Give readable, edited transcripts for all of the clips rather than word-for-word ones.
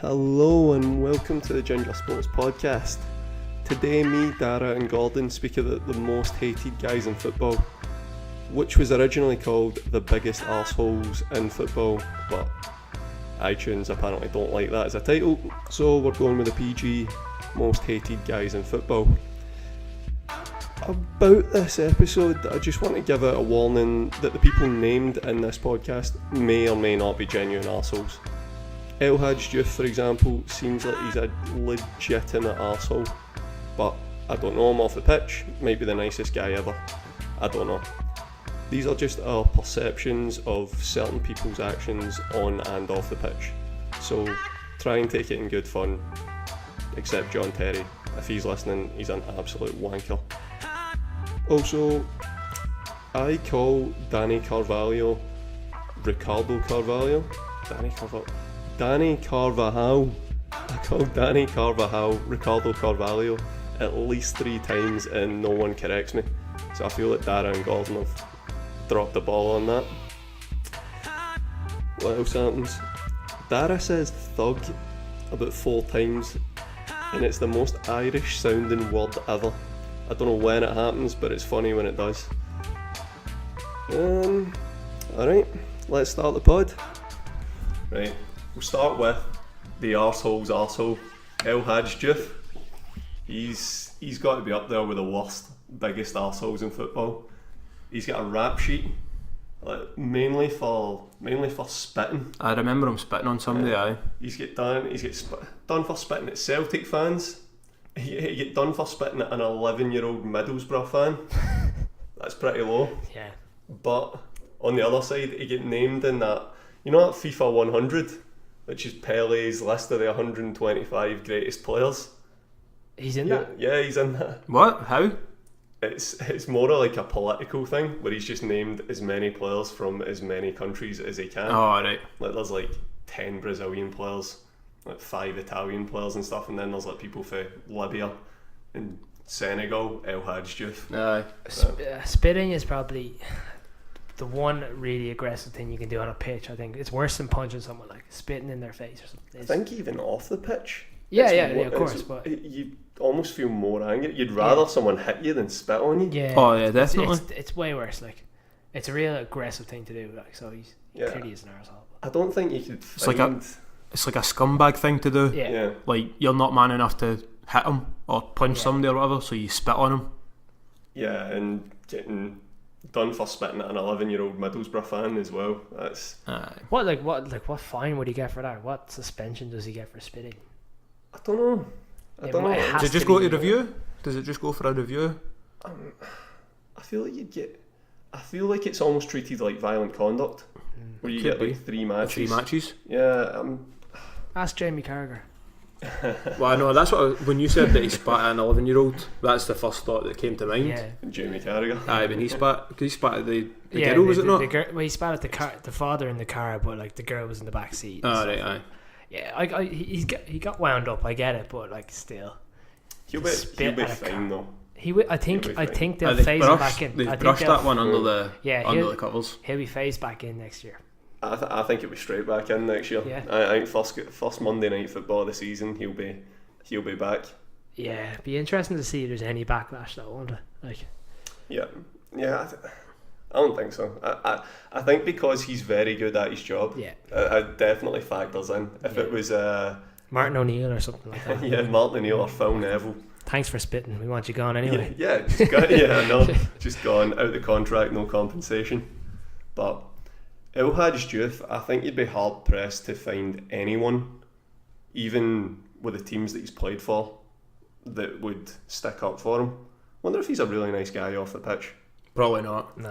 Hello and welcome to the Ginger Sports Podcast. Today me, Darragh and Gordon speak about the most hated guys in football, which was originally called the biggest arseholes in football, but iTunes apparently don't like that as a title, so we're going with the PG, most hated guys in football. About this episode, I just want to give out a warning that the people named in this podcast may or may not be genuine arseholes. Hadji Diouf, for example, seems like he's a legitimate arsehole, but I don't know him off the pitch, might be the nicest guy ever, I don't know. These are just our perceptions of certain people's actions on and off the pitch, so try and take it in good fun, except John Terry. If he's listening, he's an absolute wanker. Also, I call Dani Carvajal Ricardo Carvalho. Dani Carvajal. I call Dani Carvajal Ricardo Carvalho at least 3 times and no one corrects me. So I feel that Darragh and Gordon have dropped the ball on that. What else happens? Darragh says thug about 4 times and it's the most Irish sounding word ever. I don't know when it happens, but it's funny when it does. Alright, let's start the pod. Right, we'll start with the arsehole's arsehole, Hadji Diouf. He's got to be up there with the worst, biggest arseholes in football. He's got a rap sheet, like, mainly for spitting. I remember him spitting on somebody, aye. He's get done for spitting at Celtic fans. He get done for spitting at an 11-year-old Middlesbrough fan. That's pretty low. Yeah. But on the other side, he get named in that, you know, that FIFA 100, which is Pele's list of the 125 greatest players. He's in that? Yeah, he's in that. What? How? It's more of like a political thing where he's just named as many players from as many countries as he can. Oh, right. Like there's like 10 Brazilian players, like 5 Italian players and stuff, and then there's like people for Libya and Senegal, Hadji Diouf. Aye. Spitting is probably the one really aggressive thing you can do on a pitch. I think it's worse than punching someone, like spitting in their face or something. I think even off the pitch. Yeah, of course. But you almost feel more angry. You'd rather someone hit you than spit on you. Yeah. Oh yeah, definitely. It's way worse. Like, it's a real aggressive thing to do. Like, so he clearly is an arsehole. I don't think you could. It's like a scumbag thing to do. Yeah. Like, you're not man enough to hit him or punch somebody or whatever, so you spit on him. Yeah, and getting done for spitting at an 11-year-old Middlesbrough fan as well. That's What fine would he get for that? What suspension does he get for spitting? I don't know. Does it just go to review? Does it just go for a review? I feel like it's almost treated like violent conduct, where you get like 3 matches. 3 matches. Yeah. Ask Jamie Carragher. Well, I know that's when you said that he spat at an 11-year-old, that's the first thought that came to mind. Yeah. Jamie Carragher. Aye, when he spat at the girl, was it not? He spat at the father in the car, but like the girl was in the back seat. Oh, right, aye. Yeah, he got wound up. I get it, but like still, he'll be fine though. I think they'll phase him back in. They've brushed that one under the covers. He'll be phased back in next year. I think he'll be straight back in next year. Yeah. I think first Monday night football of the season he'll be back. Yeah, it'd be interesting to see if there's any backlash though, won't it? Like. Yeah. I don't think so. I think because he's very good at his job. Yeah. It definitely factors in. If it was Martin O'Neill or something like that. Yeah, Martin O'Neill or Phil Neville. Thanks for spitting. We want you gone anyway. Just gone out the contract, no compensation. But Hadji Diouf, I think you'd be hard pressed to find anyone, even with the teams that he's played for, that would stick up for him. Wonder if he's a really nice guy off the pitch. Probably not. No.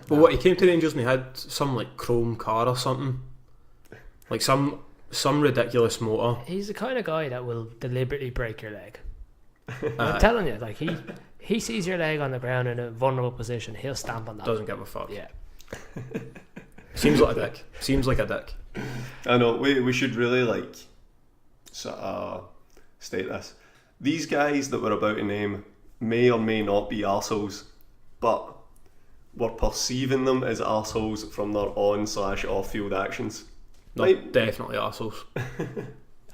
But what, he came to Rangers and he had some like chrome car or something, like some ridiculous motor. He's the kind of guy that will deliberately break your leg. I'm telling you, like he sees your leg on the ground in a vulnerable position, he'll stamp on that. Doesn't give a fuck. Yeah. Seems like a dick. I know. We should really state this. These guys that we're about to name may or may not be arseholes, but we're perceiving them as arseholes from their on/off field actions. No, definitely arseholes.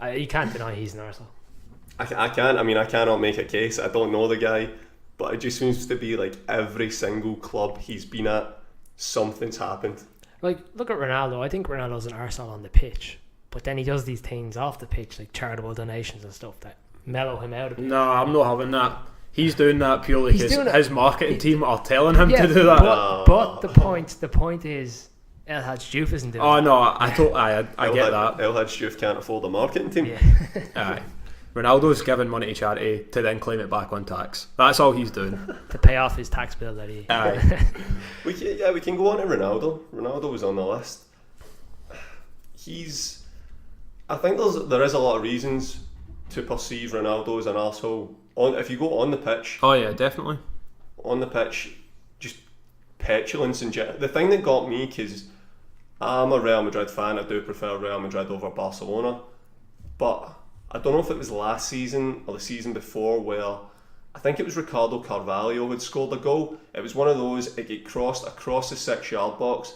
You can't deny he's an arsehole. I can't. I mean, I cannot make a case. I don't know the guy, but it just seems to be like every single club he's been at, something's happened. Like, look at Ronaldo. I think Ronaldo's an arsehole on the pitch, but then he does these things off the pitch, like charitable donations and stuff that mellow him out a bit. No, I'm not having that. He's doing that purely He's because doing it- his marketing team are telling him Yeah, to do that. but the point is, Hadji Diouf isn't doing Oh it. no, I get that. Hadji Diouf can't afford a marketing team. Yeah. Aye. Ronaldo's giving money to charity to then claim it back on tax. That's all he's doing. To pay off his tax bill that he... Aye. We can go on to Ronaldo. Ronaldo was on the list. I think there is a lot of reasons to perceive Ronaldo as an arsehole. If you go on the pitch, Oh yeah, definitely. on the pitch, just petulance and the thing that got me, because I'm a Real Madrid fan, I do prefer Real Madrid over Barcelona, but I don't know if it was last season or the season before where I think it was Ricardo Carvalho had scored a goal. It was one of those, it get crossed across the 6-yard box,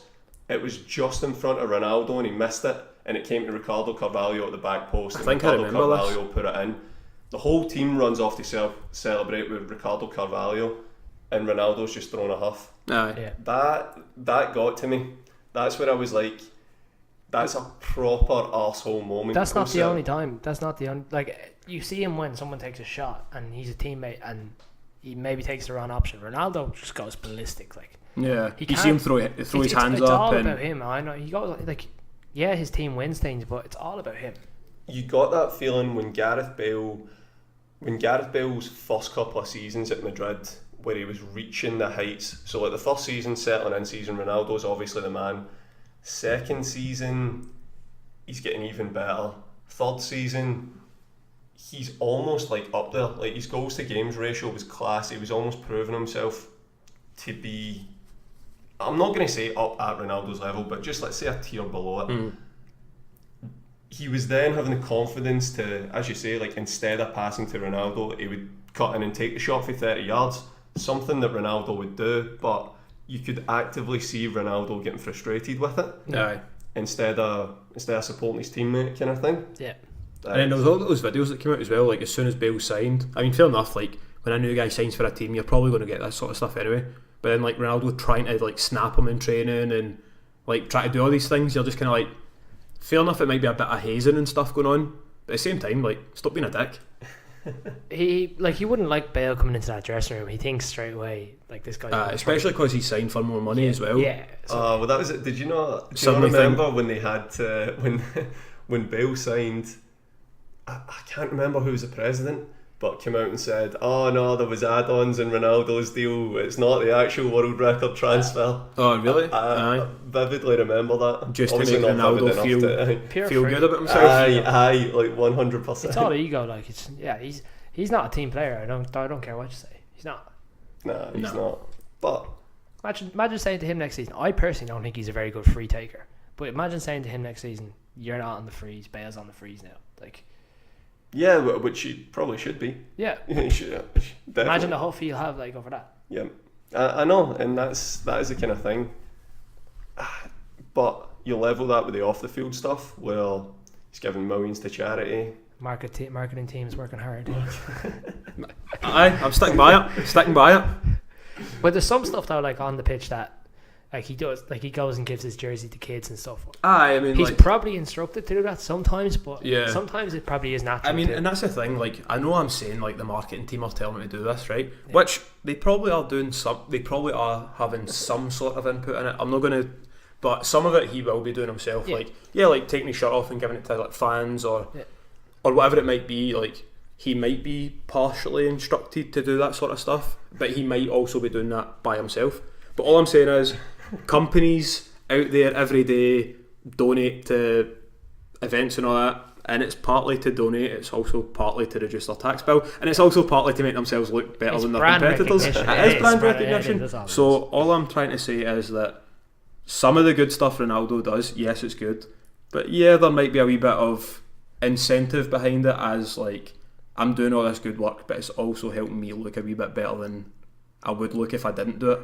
it was just in front of Ronaldo and he missed it, and it came to Ricardo Carvalho at the back post, and I Ricardo remember this. Carvalho put it in. The whole team runs off to celebrate with Ricardo Carvalho, and Ronaldo's just thrown a huff. Aye. Yeah. That got to me. That's where I was like, that's a proper arsehole moment. That's not the only time. That's not the only... Like, you see him when someone takes a shot and he's a teammate and he maybe takes the wrong option. Ronaldo just goes ballistic. Like, Yeah. He You see him can't- throw his hands it's up all and about him. I know. He goes, like, yeah, his team wins things, but it's all about him. You got that feeling when Gareth Bale's first couple of seasons at Madrid, where he was reaching the heights. So like the first season, settling in season, Ronaldo's obviously the man. Second season, he's getting even better. Third season, he's almost like up there. Like his goals to games ratio was class. He was almost proving himself to be, I'm not going to say up at Ronaldo's level, but just let's say a tier below it. He was then having the confidence to, as you say, like instead of passing to Ronaldo, he would cut in and take the shot for 30 yards. Something that Ronaldo would do, but you could actively see Ronaldo getting frustrated with it. Aye. Instead of supporting his teammate kind of thing. Yeah. And then there was all those videos that came out as well, like as soon as Bale signed. I mean, fair enough, like when a new guy signs for a team, you're probably going to get that sort of stuff anyway. But then like Ronaldo trying to like snap him in training and like try to do all these things, you're just kind of like, fair enough, it might be a bit of hazing and stuff going on, but at the same time, like, stop being a dick. He wouldn't like Bale coming into that dressing room. He thinks straight away, like, this guy. Especially because he signed for more money as well. Yeah. So Well, that was it. Did you not Suddenly remember when they had when Bale signed? I can't remember who was the president, but came out and said, "Oh no, there was add-ons in Ronaldo's deal. It's not the actual world record transfer." Oh, really? I vividly remember that. Just Obviously to make not vivid Ronaldo enough to- pure feel freak. good about himself. Aye, like 100%. It's all ego. Like, he's not a team player. I don't care what you say. He's not. Nah, he's No. not. But Imagine saying to him next season. I personally don't think he's a very good free taker. But imagine saying to him next season, "You're not on the freeze. Bale's on the freeze now." Like, yeah, which he probably should be. yeah. He should, definitely. Imagine the huff he'll have like over that. Yeah, I know, and that is the kind of thing. But you level that with the off the field stuff. Well, he's giving millions to charity. Marketing team's working hard. Aye, I'm sticking by it. But there's some stuff though, like on the pitch that, like he does, like he goes and gives his jersey to kids and stuff. Aye, I mean, He's like, probably instructed to do that sometimes, but Yeah. sometimes it probably is natural. I mean, to. and that's the thing. Like, I know I'm saying like the marketing team are telling me to do this, right? Which they probably are doing some. They probably are having some sort of input in it. I'm not gonna, but some of it he will be doing himself. Yeah. Like taking his shirt off and giving it to like fans or whatever it might be. Like, he might be partially instructed to do that sort of stuff, but he might also be doing that by himself. But all I'm saying is, companies out there every day donate to events and all that, and it's partly to donate, it's also partly to reduce their tax bill, and it's also partly to make themselves look better It's than their brand competitors. recognition. It It is is brand brand- recognition. it is all it So is. all I'm trying to say is that some of the good stuff Ronaldo does, yes, it's good, but yeah, there might be a wee bit of incentive behind it, as like, I'm doing all this good work, but it's also helping me look a wee bit better than I would look if I didn't do it.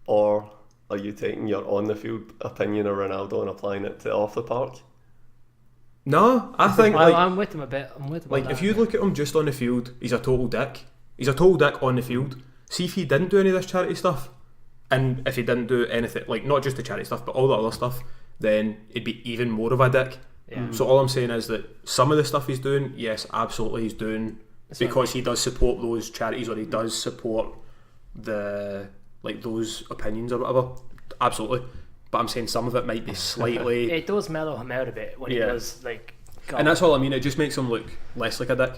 Or are you taking your on the field opinion of Ronaldo and applying it to off the park? No, I think like I'm with him a bit. I'm with him. like if you look at him just on the field, he's a total dick. He's a total dick on the field. See if he didn't do any of this charity stuff, and if he didn't do anything, like not just the charity stuff, but all the other stuff, then he'd be even more of a dick. Yeah. So all I'm saying is that some of the stuff he's doing, yes, absolutely he's doing because he does support those charities, or he does support the like those opinions or whatever. Absolutely. But I'm saying some of it might be slightly... It does mellow him out a bit when he does, like... And that's all I mean, it just makes him look less like a dick.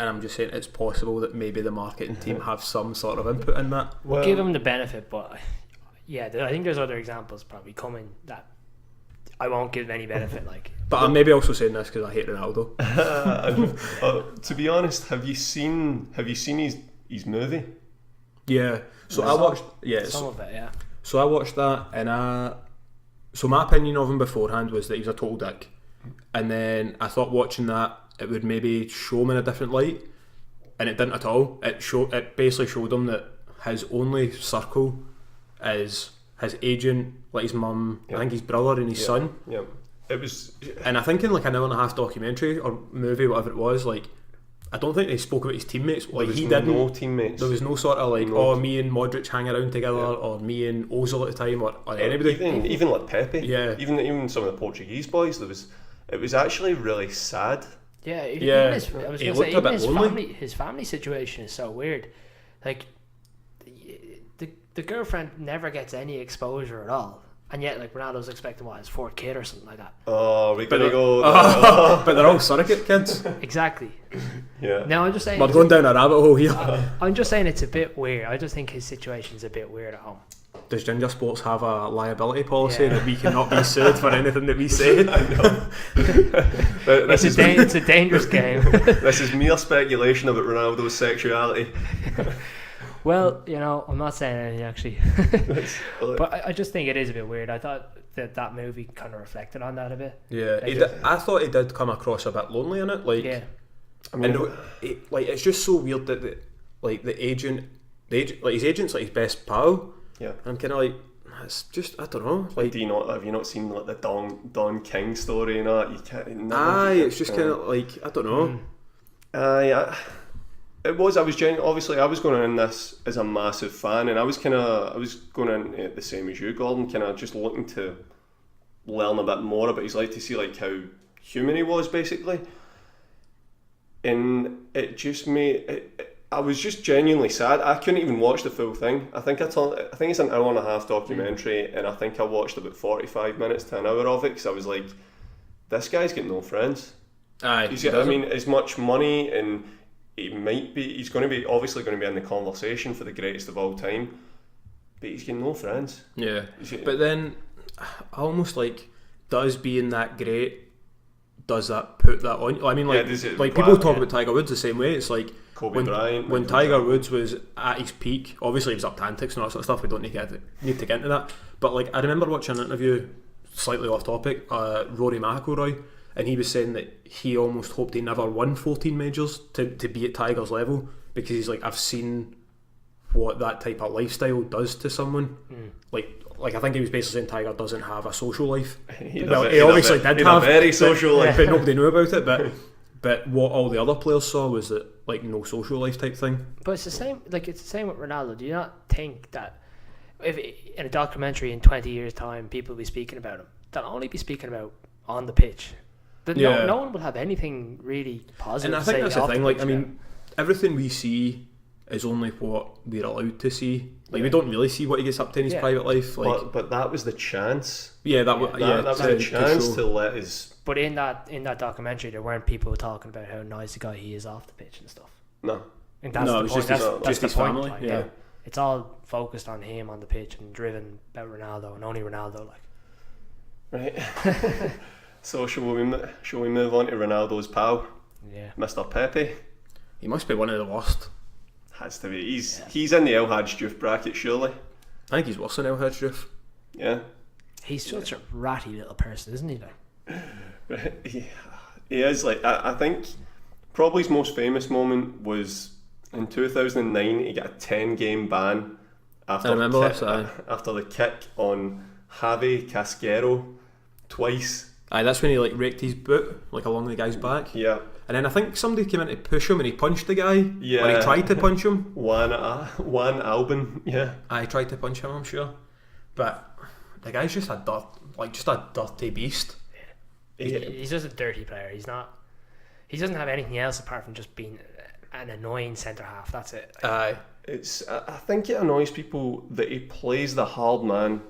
And I'm just saying it's possible that maybe the marketing team have some sort of input in that. We'll give him the benefit, but... Yeah, I think there's other examples probably coming that I won't give any benefit, like... But I'm maybe also saying this because I hate Ronaldo. To be honest, have you seen his movie? Yeah. So I watched... Yeah. Some of it, yeah. So I watched that, and so my opinion of him beforehand was that he was a total dick, and then I thought watching that it would maybe show him in a different light, and it didn't at all. It basically showed him that his only circle is his agent, like his mum, I think his brother and his son. Yeah, it was, and I think in like an hour and a half documentary or movie, whatever it was, like I don't think they spoke about his teammates. Like he didn't. No teammates. There was no sort of like, me and Modric hang around together, or me and Ozil at the time, or anybody. Even like Pepe. Yeah. Even some of the Portuguese boys. It was actually really sad. Yeah. I was he going looked to a bit say, lonely. His family situation is so weird. Like, the girlfriend never gets any exposure at all. And yet, like, Ronaldo's expecting his fourth kid or something like that. Oh, we're gonna go. But they're all surrogate kids. Exactly. Yeah. Now I'm just saying. We're going down a rabbit hole here. I'm just saying it's a bit weird. I just think his situation's a bit weird at home. Does Ginger Sports have a liability policy that we cannot be sued for anything that we say? I know. It's a dangerous game. This is mere speculation about Ronaldo's sexuality. Well, I'm not saying anything actually. But I just think it is a bit weird. I thought that movie kind of reflected on that a bit. Yeah, I thought he did come across a bit lonely in it. Like, yeah. I mean, it's just so weird that the agent, like his agent's like his best pal. Yeah. I'm kind of like, it's just, I don't know. Like, have you not seen like the Don King story and that? You can't. It's just kind of like, I don't know. It was. I was obviously I was going in this as a massive fan, and I was going in the same as you, Gordon, kind of just looking to learn a bit more about his life, to see like how human he was basically, and it just made. I was just genuinely sad. I couldn't even watch the full thing. I think it's an hour and a half documentary, and I think I watched about 45 minutes to an hour of it because I was like, this guy's got no friends. As much money, and he's obviously going to be in the conversation for the greatest of all time, but he's got no friends. Yeah, but then almost like, does being that great, does that put that on? I mean, like, people talk about Tiger Woods the same way. It's like Kobe Bryant. When Tiger Woods was at his peak, obviously he was up to antics and all that sort of stuff. We don't need to get into that. But like, I remember watching an interview, slightly off topic, Rory McIlroy, and he was saying that he almost hoped he never won 14 majors to be at Tiger's level, because he's like, I've seen what that type of lifestyle does to someone. Like I think he was basically saying Tiger doesn't have a social life. He obviously did have a very social life, but nobody knew about it. But what all the other players saw was that, like, no social life type thing. But it's the same. Like, it's the same with Ronaldo. Do you not think that if in a documentary in 20 years' time people will be speaking about him, they'll only be speaking about on the pitch? No one will have anything really positive. And I think that's the thing. Like, I mean, everything we see is only what we're allowed to see. Like, we don't really see what he gets up to in his private life. Like, but that was the chance. That was a chance to let his. But in that documentary, there weren't people talking about how nice a guy he is off the pitch and stuff. No. And that's the point. That's the his point. family. Like, it's all focused on him on the pitch and driven about Ronaldo and only Ronaldo. Like. Right. So shall we move on to Ronaldo's pal? Yeah. Mr. Pepe. He must be one of the worst. Has to be. He's in the Hadji Diouf bracket, surely. I think he's worse than Hadji Diouf. Yeah. He's such a ratty little person, isn't he? Like. He is. Like, I think probably his most famous moment was in 2009. He got a 10-game ban after the kick on Javi Casquero twice. Aye, that's when he like raked his boot like along the guy's back. Yeah. And then I think somebody came in to push him and he punched the guy. Yeah. Or he tried to punch him. Juan Albin. Yeah. I tried to punch him, I'm sure. But the guy's just a dirty beast. He's just a dirty player. He doesn't have anything else apart from just being an annoying centre half. That's it. Aye. I think it annoys people that he plays the hard man,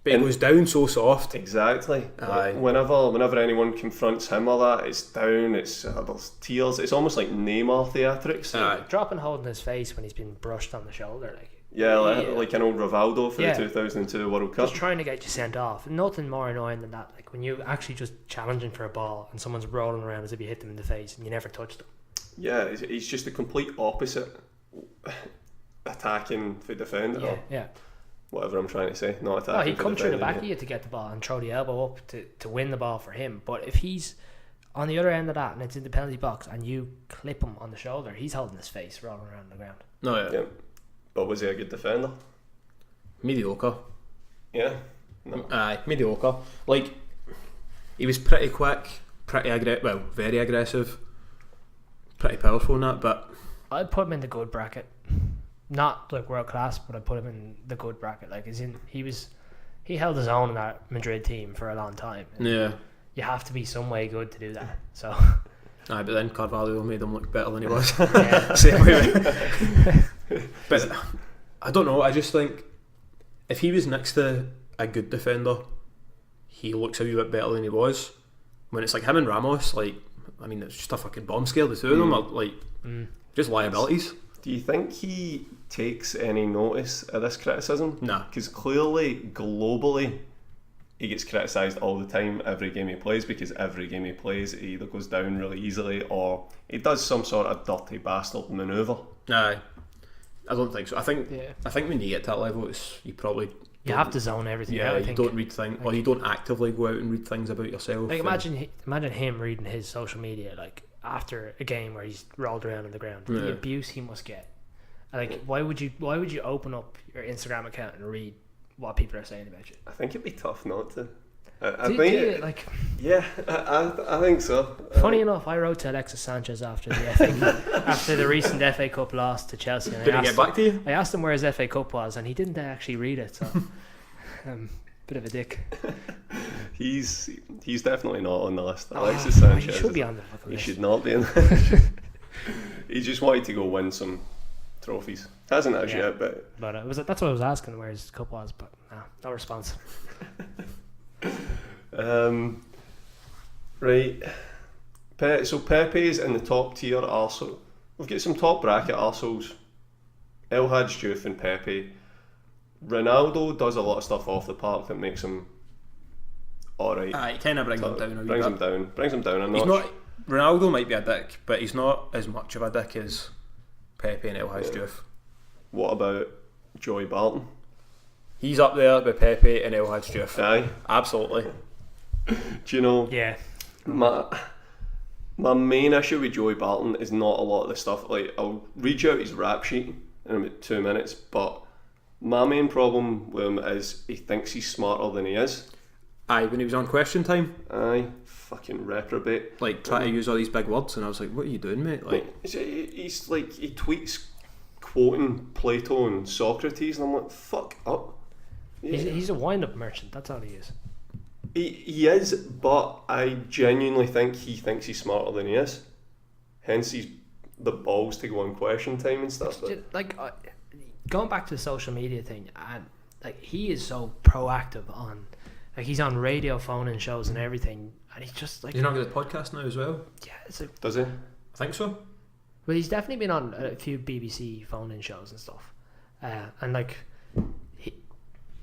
but he goes down so soft. Exactly. Aye. Whenever anyone confronts him or that, it's down. It's there's tears. It's almost like Neymar theatrics. Aye. Dropping holding his face when he's been brushed on the shoulder, like. Yeah, like an old Rivaldo for the 2002 World Cup. Just trying to get you sent off. Nothing more annoying than that. Like when you actually just challenging for a ball and someone's rolling around as if you hit them in the face and you never touched them. Yeah, he's just the complete opposite. Attacking for defender. Yeah. Whatever I'm trying to say. Not attacking. Oh, he'd come through the back of you to get the ball and throw the elbow up to win the ball for him. But if he's on the other end of that and it's in the penalty box and you clip him on the shoulder, he's holding his face rolling around the ground. No, yeah. But was he a good defender? Mediocre. Yeah. No. Aye, mediocre. Like, he was pretty quick, very aggressive, pretty powerful in that, but I'd put him in the good bracket. Not like world class, but I'd put him in the good bracket. Like, he held his own in that Madrid team for a long time. Yeah. You have to be some way good to do that. So. Aye, but then Carvalho made him look better than he was. Same way. But I don't know, I just think if he was next to a good defender, he looks a wee bit better than he was. When it's like him and Ramos, like, I mean, it's just a fucking bomb scale. The two of them are like just liabilities. Do you think he takes any notice of this criticism? Nah. Because clearly, globally, he gets criticised all the time, every game he plays, because every game he plays, he either goes down really easily or he does some sort of dirty bastard manoeuvre. Aye. I don't think so. I think when you get to that level, you have to zone everything. Yeah, out, you don't read things, or you don't actively go out and read things about yourself. Like imagine him reading his social media like after a game where he's rolled around on the ground. The abuse he must get. Like, why would you open up your Instagram account and read what people are saying about you? I think it'd be tough not to. I think so. Funny enough, I wrote to Alexis Sanchez after the recent FA Cup loss to Chelsea. And Did he get back to you? I asked him where his FA Cup was, and he didn't actually read it. So, bit of a dick. He's definitely not on the list. Alexis Sanchez. He should be on the fucking list. He should not be on the list. He just wanted to go win some trophies. Hasn't as yet, but that's what I was asking where his cup was, but no response. Right. So Pepe's in the top tier arsehole. We've got some top bracket arseholes. Hadji Diouf and Pepe. Ronaldo does a lot of stuff off the park that makes him alright. He kind of brings him down. Brings him down a notch. He's not. Ronaldo might be a dick, but he's not as much of a dick as Pepe and Hadji Diouf. What about Joey Barton? He's up there with Pepe and Hadji Diouf. Aye, absolutely. Do you know? Yeah. My main issue with Joey Barton is not a lot of the stuff. Like, I'll read you out his rap sheet in about 2 minutes, but my main problem with him is he thinks he's smarter than he is. Aye, when he was on Question Time. Aye, fucking reprobate. Like, trying to use all these big words, and I was like, what are you doing, mate? Like, he's like, he tweets quoting Plato and Socrates, and I'm like, fuck up. Yeah. He's a wind-up merchant, that's all he is. He is, but I genuinely think he thinks he's smarter than he is. Hence, he's the balls to go on Question Time and stuff. Like, going back to the social media thing, and like, he is so proactive on, like, he's on radio, phone and shows and everything, and he's just like, he's not good at podcast now as well. Yeah, does he? I think so. Well, he's definitely been on a few BBC phone in shows and stuff, and like,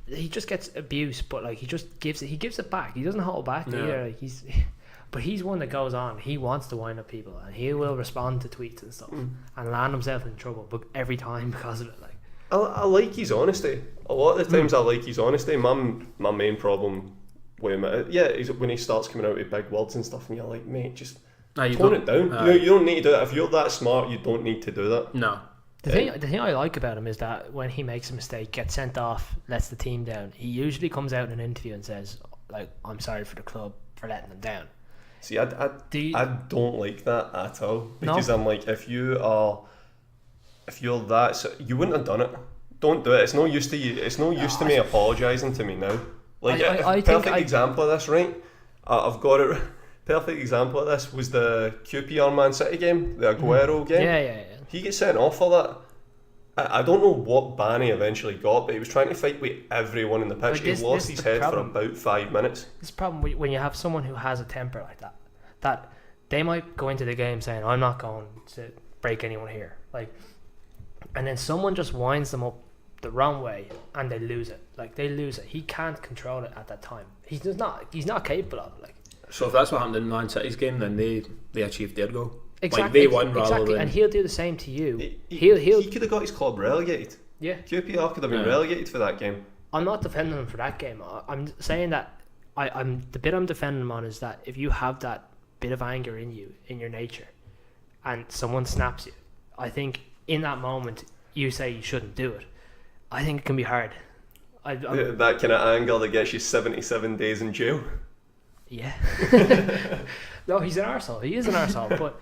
he just gets abuse, but like, he gives it back. He doesn't hold back either. Like, he's one that goes on. He wants to wind up people, and he will respond to tweets and stuff and land himself in trouble, but every time because of it. Like, I like his honesty. A lot of the times I like his honesty. My main problem with him, is when he starts coming out with big words and stuff, and you're like, mate, just tone it down. You don't need to do that. If you're that smart, you don't need to do that. No. The thing I like about him is that when he makes a mistake, gets sent off, lets the team down, he usually comes out in an interview and says, like, I'm sorry for the club for letting them down. See, I don't like that at all, because No? I'm like, if you're that, so you wouldn't have done it. Don't do it. It's no use to you. It's no use to me apologising to me now. Like, I perfect example of this, right? I've got it. Perfect example of this was the QPR Man City game, the Aguero game. Yeah. He gets sent off for that. I don't know what ban he eventually got, but he was trying to fight with everyone in the pitch. He lost his head for about 5 minutes. This problem when you have someone who has a temper like that they might go into the game saying, I'm not going to break anyone here. Like, and then someone just winds them up the wrong way and they lose it. Like, they lose it. He can't control it at that time. He's not capable of it. Like, so if that's what happened in Man City's game, then they achieved their goal. Exactly. Like, they won rather than... And he'll do the same to you. He could have got his club relegated. Yeah. QPR could have been relegated for that game. I'm not defending him for that game. I'm saying that the bit I'm defending him on is that if you have that bit of anger in you, in your nature, and someone snaps you, I think in that moment you say you shouldn't do it. I think it can be hard. That kind of anger that gets you 77 days in jail. Yeah. No, he's an arsehole. He is an arsehole. But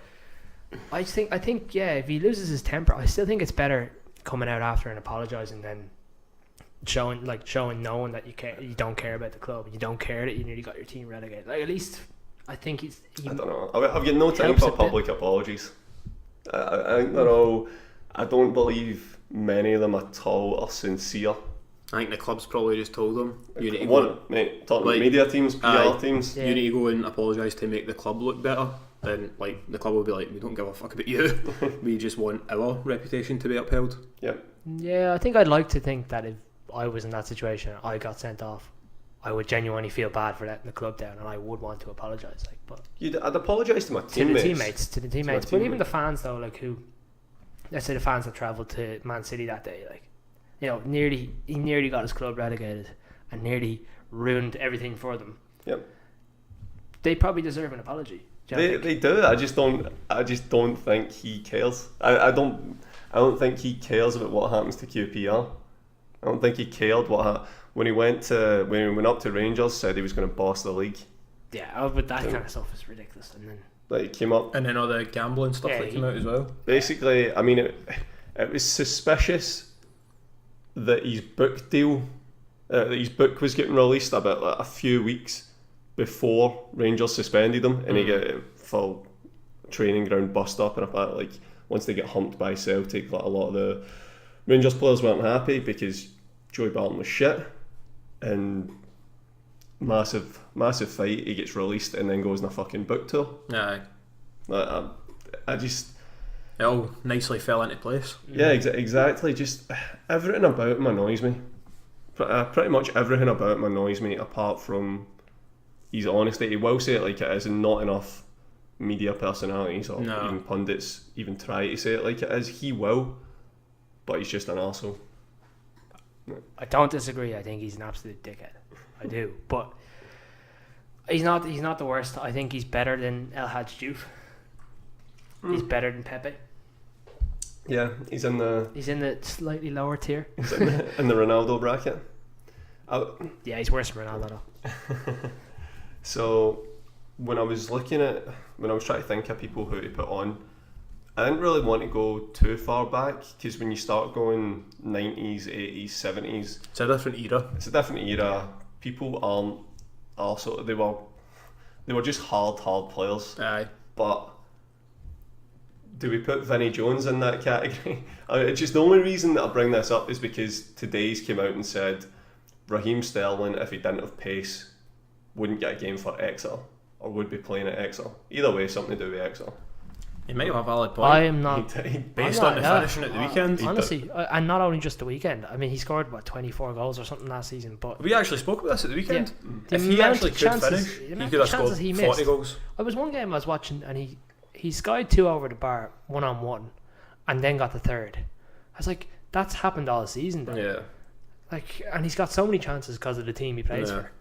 I think yeah, if he loses his temper, I still think it's better coming out after and apologising than showing knowing that you don't care about the club, you don't care that you nearly got your team relegated. Like, at least I think I don't know. I've got no time for public apologies. I don't know. I don't believe many of them at all are sincere. I think the club's probably just told them, you need to talking about media teams, PR teams. You need to go and apologise to make the club look better. Then, like, the club will be like, we don't give a fuck about you. We just want our reputation to be upheld. Yeah, I think I'd like to think that if I was in that situation, I got sent off, I would genuinely feel bad for letting the club down, and I would want to apologise. Like, but I'd apologise to my teammates. To the teammates. But even the fans though, like, who, let's say the fans that travelled to Man City that day, like, you know, he nearly got his club relegated and nearly ruined everything for them. Yep. They probably deserve an apology. They do. I just don't think he cares. I don't think he cares about what happens to QPR. I don't think he cared when he went up to Rangers, said he was going to boss the league. Yeah, but that kind of stuff is ridiculous. And then like, came up, and then all the gambling stuff that came out as well. Basically, I mean, it was suspicious that his book deal, that his book was getting released about like a few weeks before Rangers suspended him, and he got full training ground bust up, and about, like, once they get humped by Celtic, like, a lot of the Rangers players weren't happy because Joey Barton was shit, and massive fight. He gets released and then goes on a fucking book tour. Aye. I just, it all nicely fell into place. Yeah, exactly. Just everything about him annoys me. Pretty much everything about him annoys me, apart from his honesty. He will say it like it is, and not enough media personalities or even pundits even try to say it like it is. He will, but he's just an arsehole. I don't disagree. I think he's an absolute dickhead. I do, but he's not the worst. I think he's better than Hadji Diouf. He's better than Pepe. Yeah, he's in the slightly lower tier. He's in the Ronaldo bracket. Yeah, he's worse than Ronaldo though. So when I was trying to think of people who to put on, I didn't really want to go too far back, because when you start going 90s, 80s, 70s, it's a different era. It's a different era. People aren't also, they were just hard players. Aye. But do we put Vinnie Jones in that category? It's just the only reason that I bring this up is because today's came out and said Raheem Sterling, if he didn't have pace, wouldn't get a game for Exeter, or would be playing at Exeter. Either way, something to do with Exeter. He might have a valid point. I am not based on the finishing at the weekend. Honestly, and not only just the weekend. I mean, he scored 24 goals or something last season. But we actually spoke about this at the weekend. Yeah. If he actually could finish, he could have scored 40 goals. I was one game I was watching, and he skied 2 over the bar 1-on-1, and then got the third. I was like, that's happened all season though. Yeah. Like, and he's got so many chances because of the team he plays for.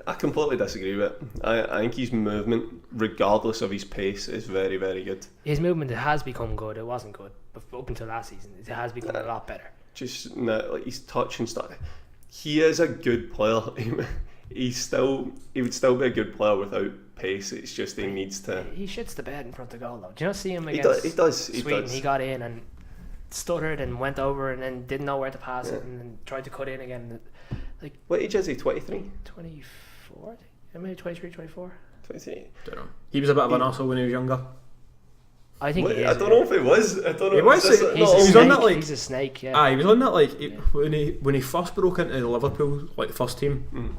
I completely disagree with it. I think his movement, regardless of his pace, is very, very good. His movement has become good. It wasn't good up until last season. It has become a lot better. Just like his touch and stuff. He is a good player. he would still be a good player without pace. It's just he needs to. He shits the bed in front of goal though. Do you not see him against He does. Sweden? He got in and stuttered and went over and then didn't know where to pass it and then tried to cut in again. Like, what age is he? 23? 24? Maybe 23, 24? 23. Don't know. He was a bit of an arsehole when he was younger. I think he is. I don't know if he was. I don't know. He was. He's on that, like, he's a snake, yeah. He was on that, like, when he first broke into the Liverpool, like, the first team,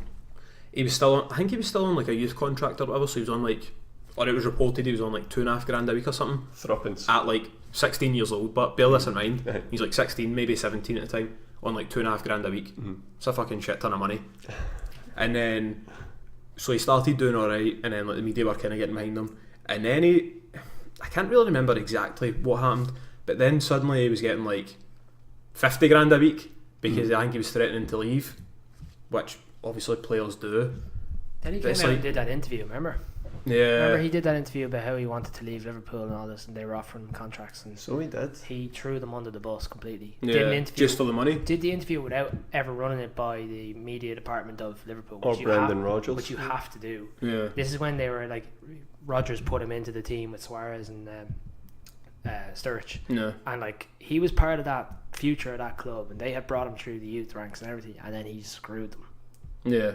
he was still on, I think he was still on, like, a youth contract or whatever, so he was on, like, or it was reported he was on, like, $2,500 a week or something. Thruppence. At, like, 16 years old, but bear this in mind, he's, like, 16, maybe 17 at the time, on, like, $2,500 a week. It's a fucking shit ton of money. And then, so he started doing alright, and then, like, the media were kind of getting behind him, and then I can't really remember exactly what happened, but then suddenly he was getting like $50,000 a week because I think he was threatening to leave, which obviously players do. Then he came out and did that interview, remember? Yeah. Remember he did that interview about how he wanted to leave Liverpool and all this, and they were offering him contracts, and so he did. He threw them under the bus completely. Yeah, just for the money. Did the interview without ever running it by the media department of Liverpool, or Brendan Rodgers, which you have to do. Yeah. This is when they were like, Rodgers put him into the team with Suarez and Sturridge. Yeah. And like he was part of that future of that club, and they had brought him through the youth ranks and everything, and then he screwed them. Yeah.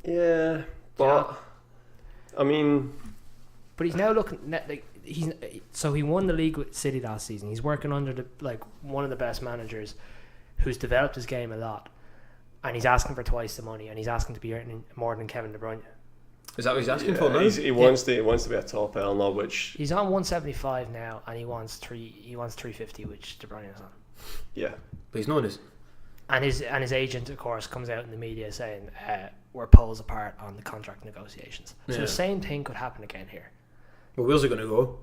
Yeah, but I mean, but he's now looking like he won the league with City last season. He's working under one of the best managers, who's developed his game a lot, and he's asking for twice the money, and he's asking to be earning more than Kevin De Bruyne. Is that what he's asking for now? He wants to be a top earner, which he's on 175 now, and he wants 350, which De Bruyne is on. Yeah, but he's not his. And his agent, of course, comes out in the media saying we're poles apart on the contract negotiations. So the same thing could happen again here. Well, where's he going to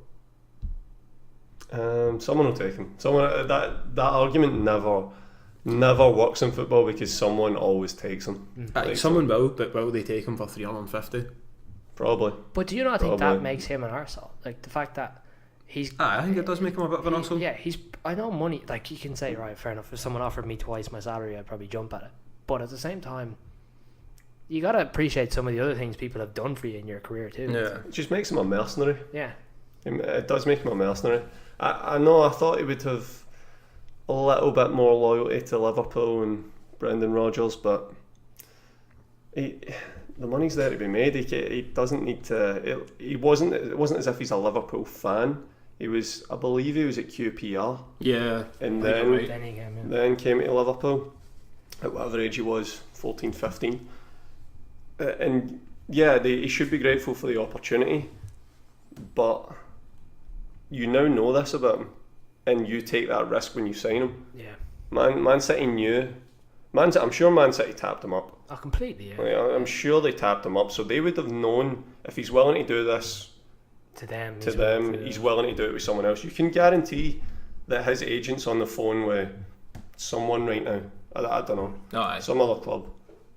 go? Someone will take him. Someone that argument never works in football because someone always takes him. Someone will, but will they take him for 350? Probably. But do you not think that makes him an arsehole? Like the fact that he's... I think it does make him a bit of an arsehole. Yeah, I know money, like you can say, right, fair enough, if someone offered me twice my salary I'd probably jump at it. But at the same time, you got to appreciate some of the other things people have done for you in your career too. Yeah, it just makes him a mercenary. Yeah. It does make him a mercenary. I know I thought he would have a little bit more loyalty to Liverpool and Brendan Rodgers, but the money's there to be made. He doesn't need to. It wasn't as if he's a Liverpool fan. I believe he was at QPR. Yeah. And then came to Liverpool at whatever age he was, 14, 15. And yeah, he should be grateful for the opportunity, but you now know this about him, and you take that risk when you sign him. Yeah. Man City knew. I'm sure Man City tapped him up. Oh, completely, yeah. I'm sure they tapped him up, so they would have known if he's willing to do this to them, he's willing to do it with someone else. You can guarantee that his agent's on the phone with someone right now. I don't know. Some other club.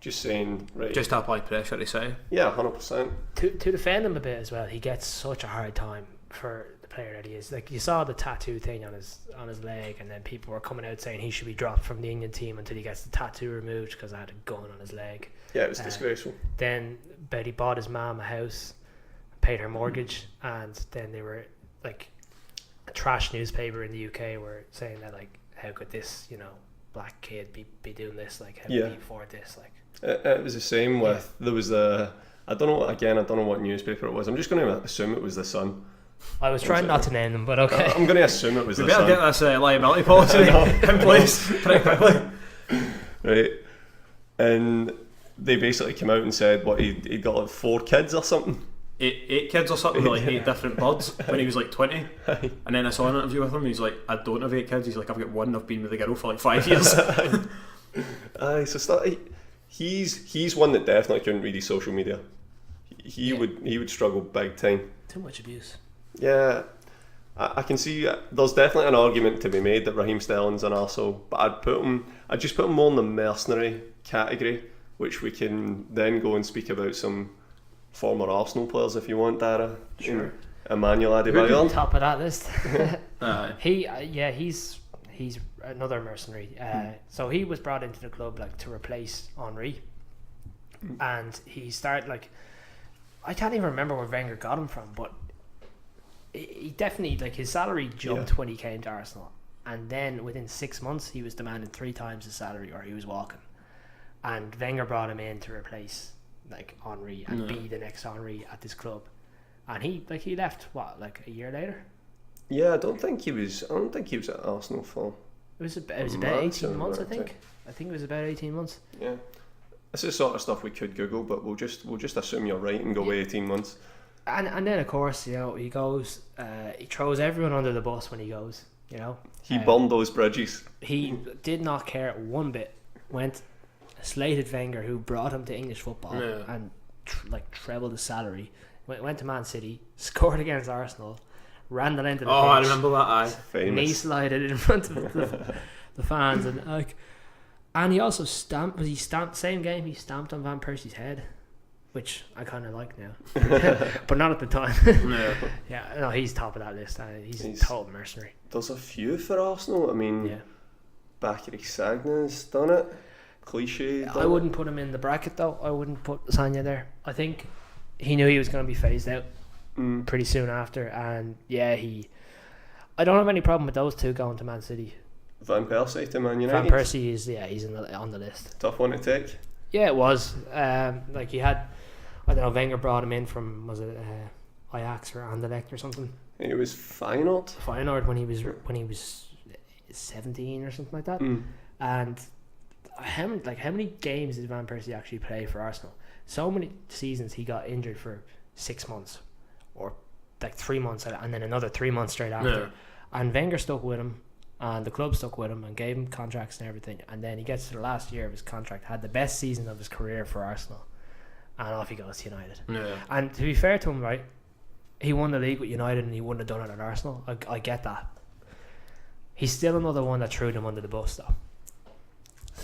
Just saying, right. Just to apply pressure to say. Yeah, 100%. To defend him a bit as well, he gets such a hard time for the player that he is. Like you saw the tattoo thing on his leg, and then people were coming out saying he should be dropped from the England team until he gets the tattoo removed because I had a gun on his leg. Yeah, it was disgraceful. Then Betty bought his mum a house, paid her mortgage, and then they were like a trash newspaper in the UK were saying that like, how could this black kid be doing this, like how could he afford this, like. It was the same with there was I don't know what newspaper it was. I'm just going to assume it was the Sun. I was trying not to name them, but okay. I'm going to assume it was the Sun. We better get this liability policy in place pretty quickly. Right, and they basically came out and said what he'd got like 4 kids or something. 8 kids or something with like 8 different birds when he was like 20. And then I saw an interview with him. He's like, I don't have 8 kids. He's like, I've got 1. I've been with a girl for like 5 years. He's one that definitely couldn't read his social media. He would struggle big time. Too much abuse. Yeah, I can see there's definitely an argument to be made that Raheem Sterling's an arsehole, but I'd just put him more in the mercenary category, which we can then go and speak about some former Arsenal players if you want, Darragh. Sure. Emmanuel Adebayor. Top of that list. He's another mercenary. So he was brought into the club like to replace Henry, and he started like, I can't even remember where Wenger got him from, but he definitely, like, his salary jumped when he came to Arsenal, and then within 6 months he was demanding 3 times his salary or he was walking, and Wenger brought him in to replace like Henry and be the next Henry at this club, and he left like a year later. Yeah, I don't think he was at Arsenal for. It was about 18 months, I think. I think it was about 18 months. Yeah, this is the sort of stuff we could Google, but we'll just assume you're right and go with 18 months. And then of course, you know, he goes, he throws everyone under the bus when he goes. You know, he burned those bridges. He did not care one bit. Went, slated Wenger, who brought him to English football, and trebled his salary. Went to Man City, scored against Arsenal, ran the length of the pitch. I remember that. Famous. Knee slided in front of the fans, and like, and he also stamped. Same game, he stamped on Van Persie's head, which I kind of like now, but not at the time. Yeah, no, he's top of that list. He's a total mercenary. There's a few for Arsenal. I mean, Bakary Sagna's done it. Cliche. I wouldn't put him in the bracket though. I wouldn't put Sagna there. I think he knew he was going to be phased out pretty soon after, and I don't have any problem with those two going to Man City. Van Persie to Man United. Van Persie is he's on the list. Tough one to take. Yeah, it was. Like he had, I don't know, Wenger brought him in from, was it Ajax or Anderlecht or something? It was Feyenoord when he was 17 or something like that. And how many games did Van Persie actually play for Arsenal? So many seasons he got injured for 6 months or like 3 months, and then another 3 months straight after. And Wenger stuck with him, and the club stuck with him and gave him contracts and everything. And then he gets to the last year of his contract, had the best season of his career for Arsenal, and off he goes to United. And to be fair to him, right, he won the league with United and he wouldn't have done it at Arsenal. I get that. He's still another one that threw them under the bus though.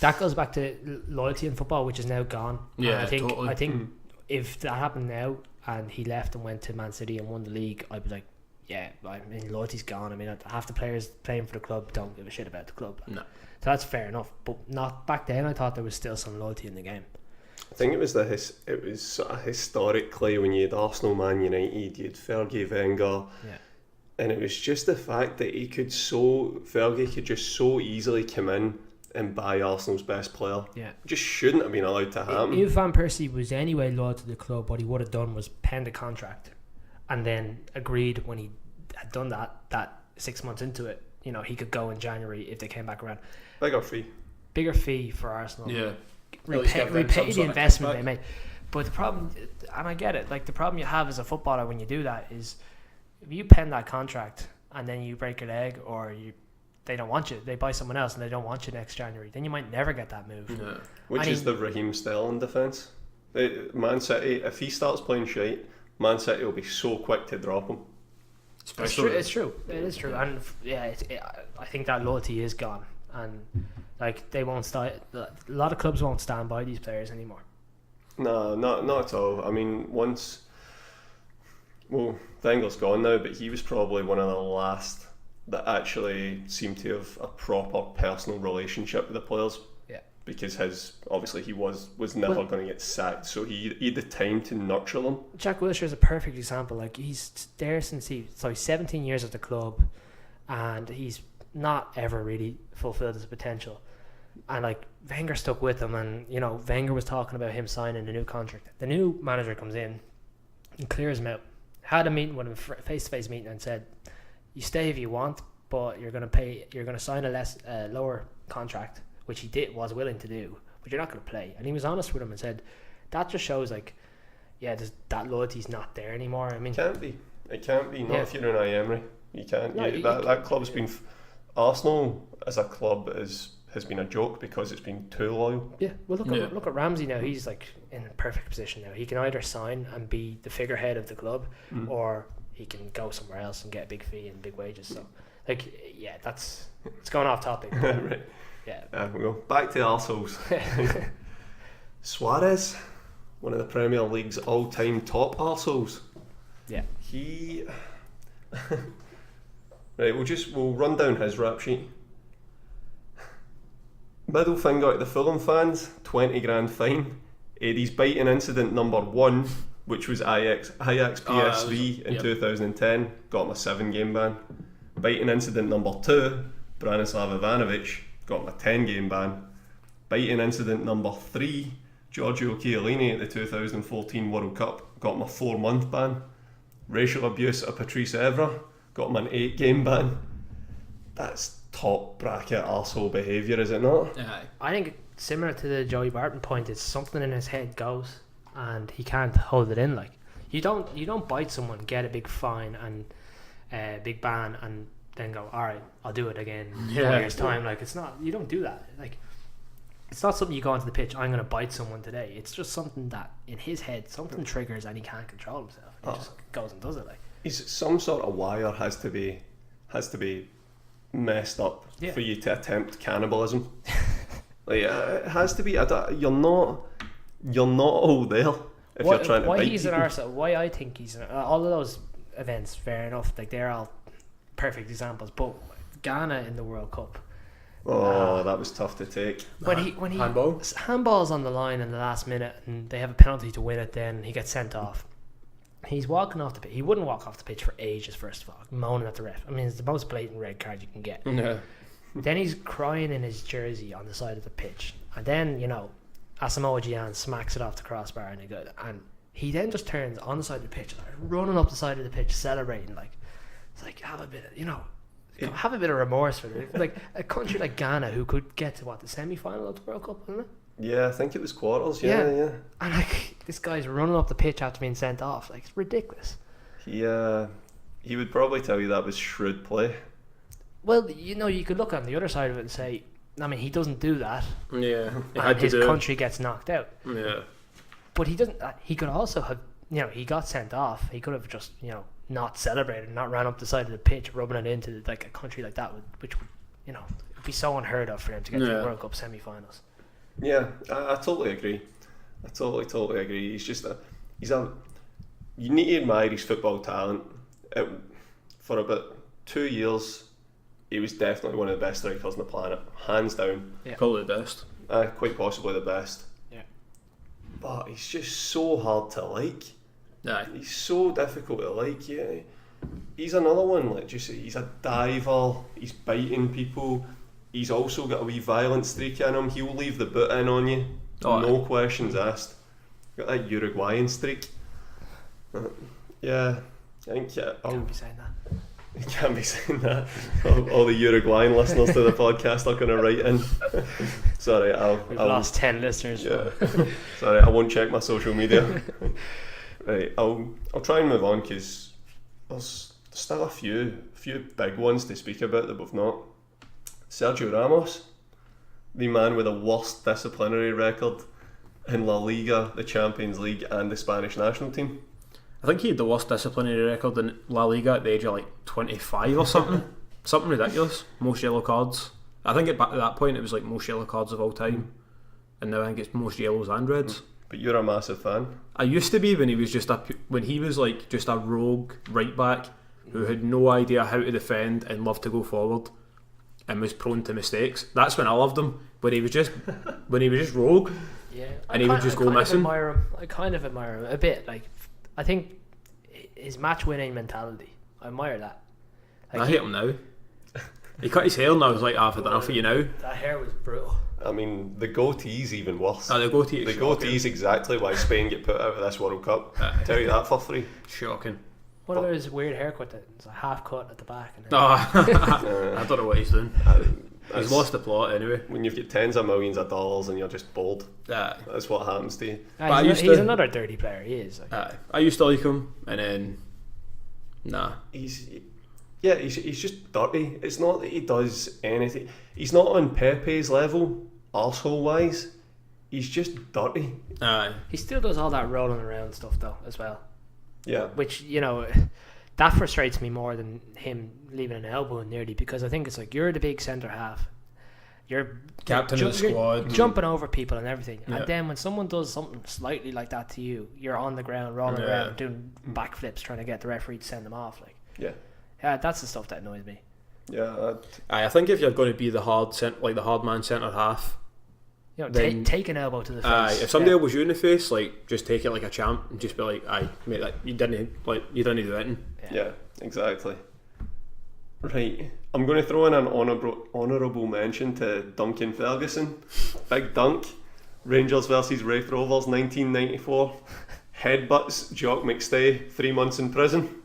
That goes back to loyalty in football, which is now gone. Yeah, I think totally. I think if that happened now and he left and went to Man City and won the league, I'd be like, yeah, I mean, loyalty's gone. I mean, half the players playing for the club don't give a shit about the club. No. So that's fair enough. But not back then. I thought there was still some loyalty in the game. I think it was sort of historically when you had Arsenal, Man United, you had Fergie, Wenger, and it was just the fact that Fergie could just so easily come in and buy Arsenal's best player. Yeah, just shouldn't have been allowed to happen. If Van Persie was anyway loyal to the club, what he would have done was penned a contract, and then agreed when he had done that 6 months into it, you know, he could go in January if they came back around. Bigger fee for Arsenal. Yeah. Repay the investment they made. But the problem, and I get it, like the problem you have as a footballer when you do that is if you pen that contract and then you break your leg or they don't want you, they buy someone else and they don't want you next January, then you might never get that move. Yeah. Which is the Raheem Sterling defence. Man City, if he starts playing shite, Man City will be so quick to drop him. It's true. It is true. And I think that loyalty is gone. And like they won't start. A lot of clubs won't stand by these players anymore. No, not at all. I mean, Wenger's gone now, but he was probably one of the last that actually seemed to have a proper personal relationship with the players. Yeah. Because he was never going to get sacked, so he had the time to nurture them. Jack Wilshere is a perfect example. Like he's there since 17 years at the club, and he's not ever really fulfilled his potential. And like Wenger stuck with him, and you know Wenger was talking about him signing a new contract. The new manager comes in and clears him out. Had a meeting with him, face-to-face meeting, and said, "You stay if you want, but you're going to sign a lower contract," which he was willing to do, but you're not going to play. And he was honest with him and said, that just shows like, that loyalty's not there anymore. I mean, it can't be. Not if you're an Emery. You can't. That club's been. Arsenal as a club has been a joke because it's been too loyal. Yeah, well look at Ramsey now. He's like in a perfect position now. He can either sign and be the figurehead of the club, or he can go somewhere else and get a big fee and big wages. So, it's going off topic. Right. Yeah. We go back to arseholes. Suarez, one of the Premier League's all-time top arseholes. Yeah. He. Right, we'll run down his rap sheet. Middle finger to the Fulham fans, 20 grand fine. His biting incident number 1, which was Ajax PSV in 2010, got him a 7-game ban. Biting incident number 2, Branislav Ivanovic, got him a 10-game ban. Biting incident number 3, Giorgio Chiellini at the 2014 World Cup, got him a 4-month ban. Racial abuse of Patrice Evra, got him an 8-game ban. That's top bracket arsehole behaviour, is it not? Yeah. I think similar to the Joey Barton point, it's something in his head goes and he can't hold it in. Like you don't bite someone, get a big fine and big ban, and then go, all right, I'll do it again in 4 years time. Like it's not, you don't do that. Like it's not something you go onto the pitch, I'm going to bite someone today. It's just something that in his head something triggers and he can't control himself. He just goes and does it. Like some sort of wire has to be messed up for you to attempt cannibalism. Like it has to be. You're not all there if you're trying to why bite he's people. an arsehole, why I think he's all of those events, fair enough, like they're all perfect examples, but Ghana in the World Cup, that was tough to take. when he handball's on the line in the last minute and they have a penalty to win it, then he gets sent off. He's walking off the pitch. He wouldn't walk off the pitch for ages, first of all, moaning at the ref. I mean, it's the most blatant red card you can get. Yeah. Then he's crying in his jersey on the side of the pitch. And then, Asamoah Gyan smacks it off the crossbar and he then just turns on the side of the pitch, running up the side of the pitch, celebrating. Like, it's like, have a bit of, have a bit of remorse for it. Like, a country like Ghana who could get to, the semi-final of the World Cup, isn't it? Yeah, I think it was quarters, yeah. And, this guy's running up the pitch after being sent off. Like, it's ridiculous. He would probably tell you that was shrewd play. Well, you could look on the other side of it and say, I mean, he doesn't do that. Yeah. And his country gets knocked out. Yeah. But he doesn't. He could also have, he got sent off. He could have just, not celebrated, not ran up the side of the pitch, rubbing it into a country like that, which would, it'd be so unheard of for him to get to the World Cup semi-finals. Yeah, I totally agree. I totally agree. He's just you need to admire his football talent. For about 2 years, he was definitely one of the best strikers on the planet, hands down. Yeah. Probably the best. Quite possibly the best. Yeah. But he's just so hard to like. Aye. He's so difficult to like. Yeah. He's another one. He's a diver. He's biting people. He's also got a wee violent streak in him. He'll leave the boot in on you. No questions asked. Got that Uruguayan streak. Yeah, I think Can't be saying that. You can't be saying that. All the Uruguayan listeners to the podcast are going to write in. Sorry, We've lost 10 listeners. Yeah. Sorry, I won't check my social media. Right, I'll try and move on because there's still a few big ones to speak about that we've not. Sergio Ramos, the man with the worst disciplinary record in La Liga, the Champions League and the Spanish national team. I think he had the worst disciplinary record in La Liga at the age of 25 or something. Something ridiculous. Most yellow cards. I think at that point it was most yellow cards of all time. And now I think it's most yellows and reds. But you're a massive fan. I used to be when he was just a rogue right back who had no idea how to defend and loved to go forward and was prone to mistakes. That's when I loved him. When he was just rogue. Yeah. And he would just go missing. I kind of admire him a bit. I think his match-winning mentality, I admire that. I hate him now. He cut his hair and I was like, I've had enough of you now. That hair was brutal. I mean, the goatee's even worse. The goatee's exactly why Spain get put out of this World Cup. Tell you that for free. Shocking. What about his weird haircut? It's a half cut at the back. I don't know what he's doing. He's lost the plot anyway. When you've got tens of millions of dollars and you're just bold, that's what happens to you. He's another dirty player. He is. I used to like him, and then he's just dirty. It's not that he does anything. He's not on Pepe's level, arsehole wise. He's just dirty. He still does all that rolling around stuff though as well. Yeah. Which that frustrates me more than him leaving an elbow nearly, because I think it's you're the big centre half, you're captain of the squad, you're jumping over people and everything, and then when someone does something slightly like that to you, you're on the ground rolling around doing backflips trying to get the referee to send them off. That's the stuff that annoys me. Yeah, I think if you're going to be the hard man centre half, You know, then take an elbow to the face. If somebody elbows you in the face, like just take it like a champ and just be like, aye, mate, like you didn't do anything. Yeah, exactly. Right, I'm going to throw in an honourable mention to Duncan Ferguson. Big Dunk. Rangers versus Wraith Rovers 1994. Headbutts Jock McStay, 3 months in prison.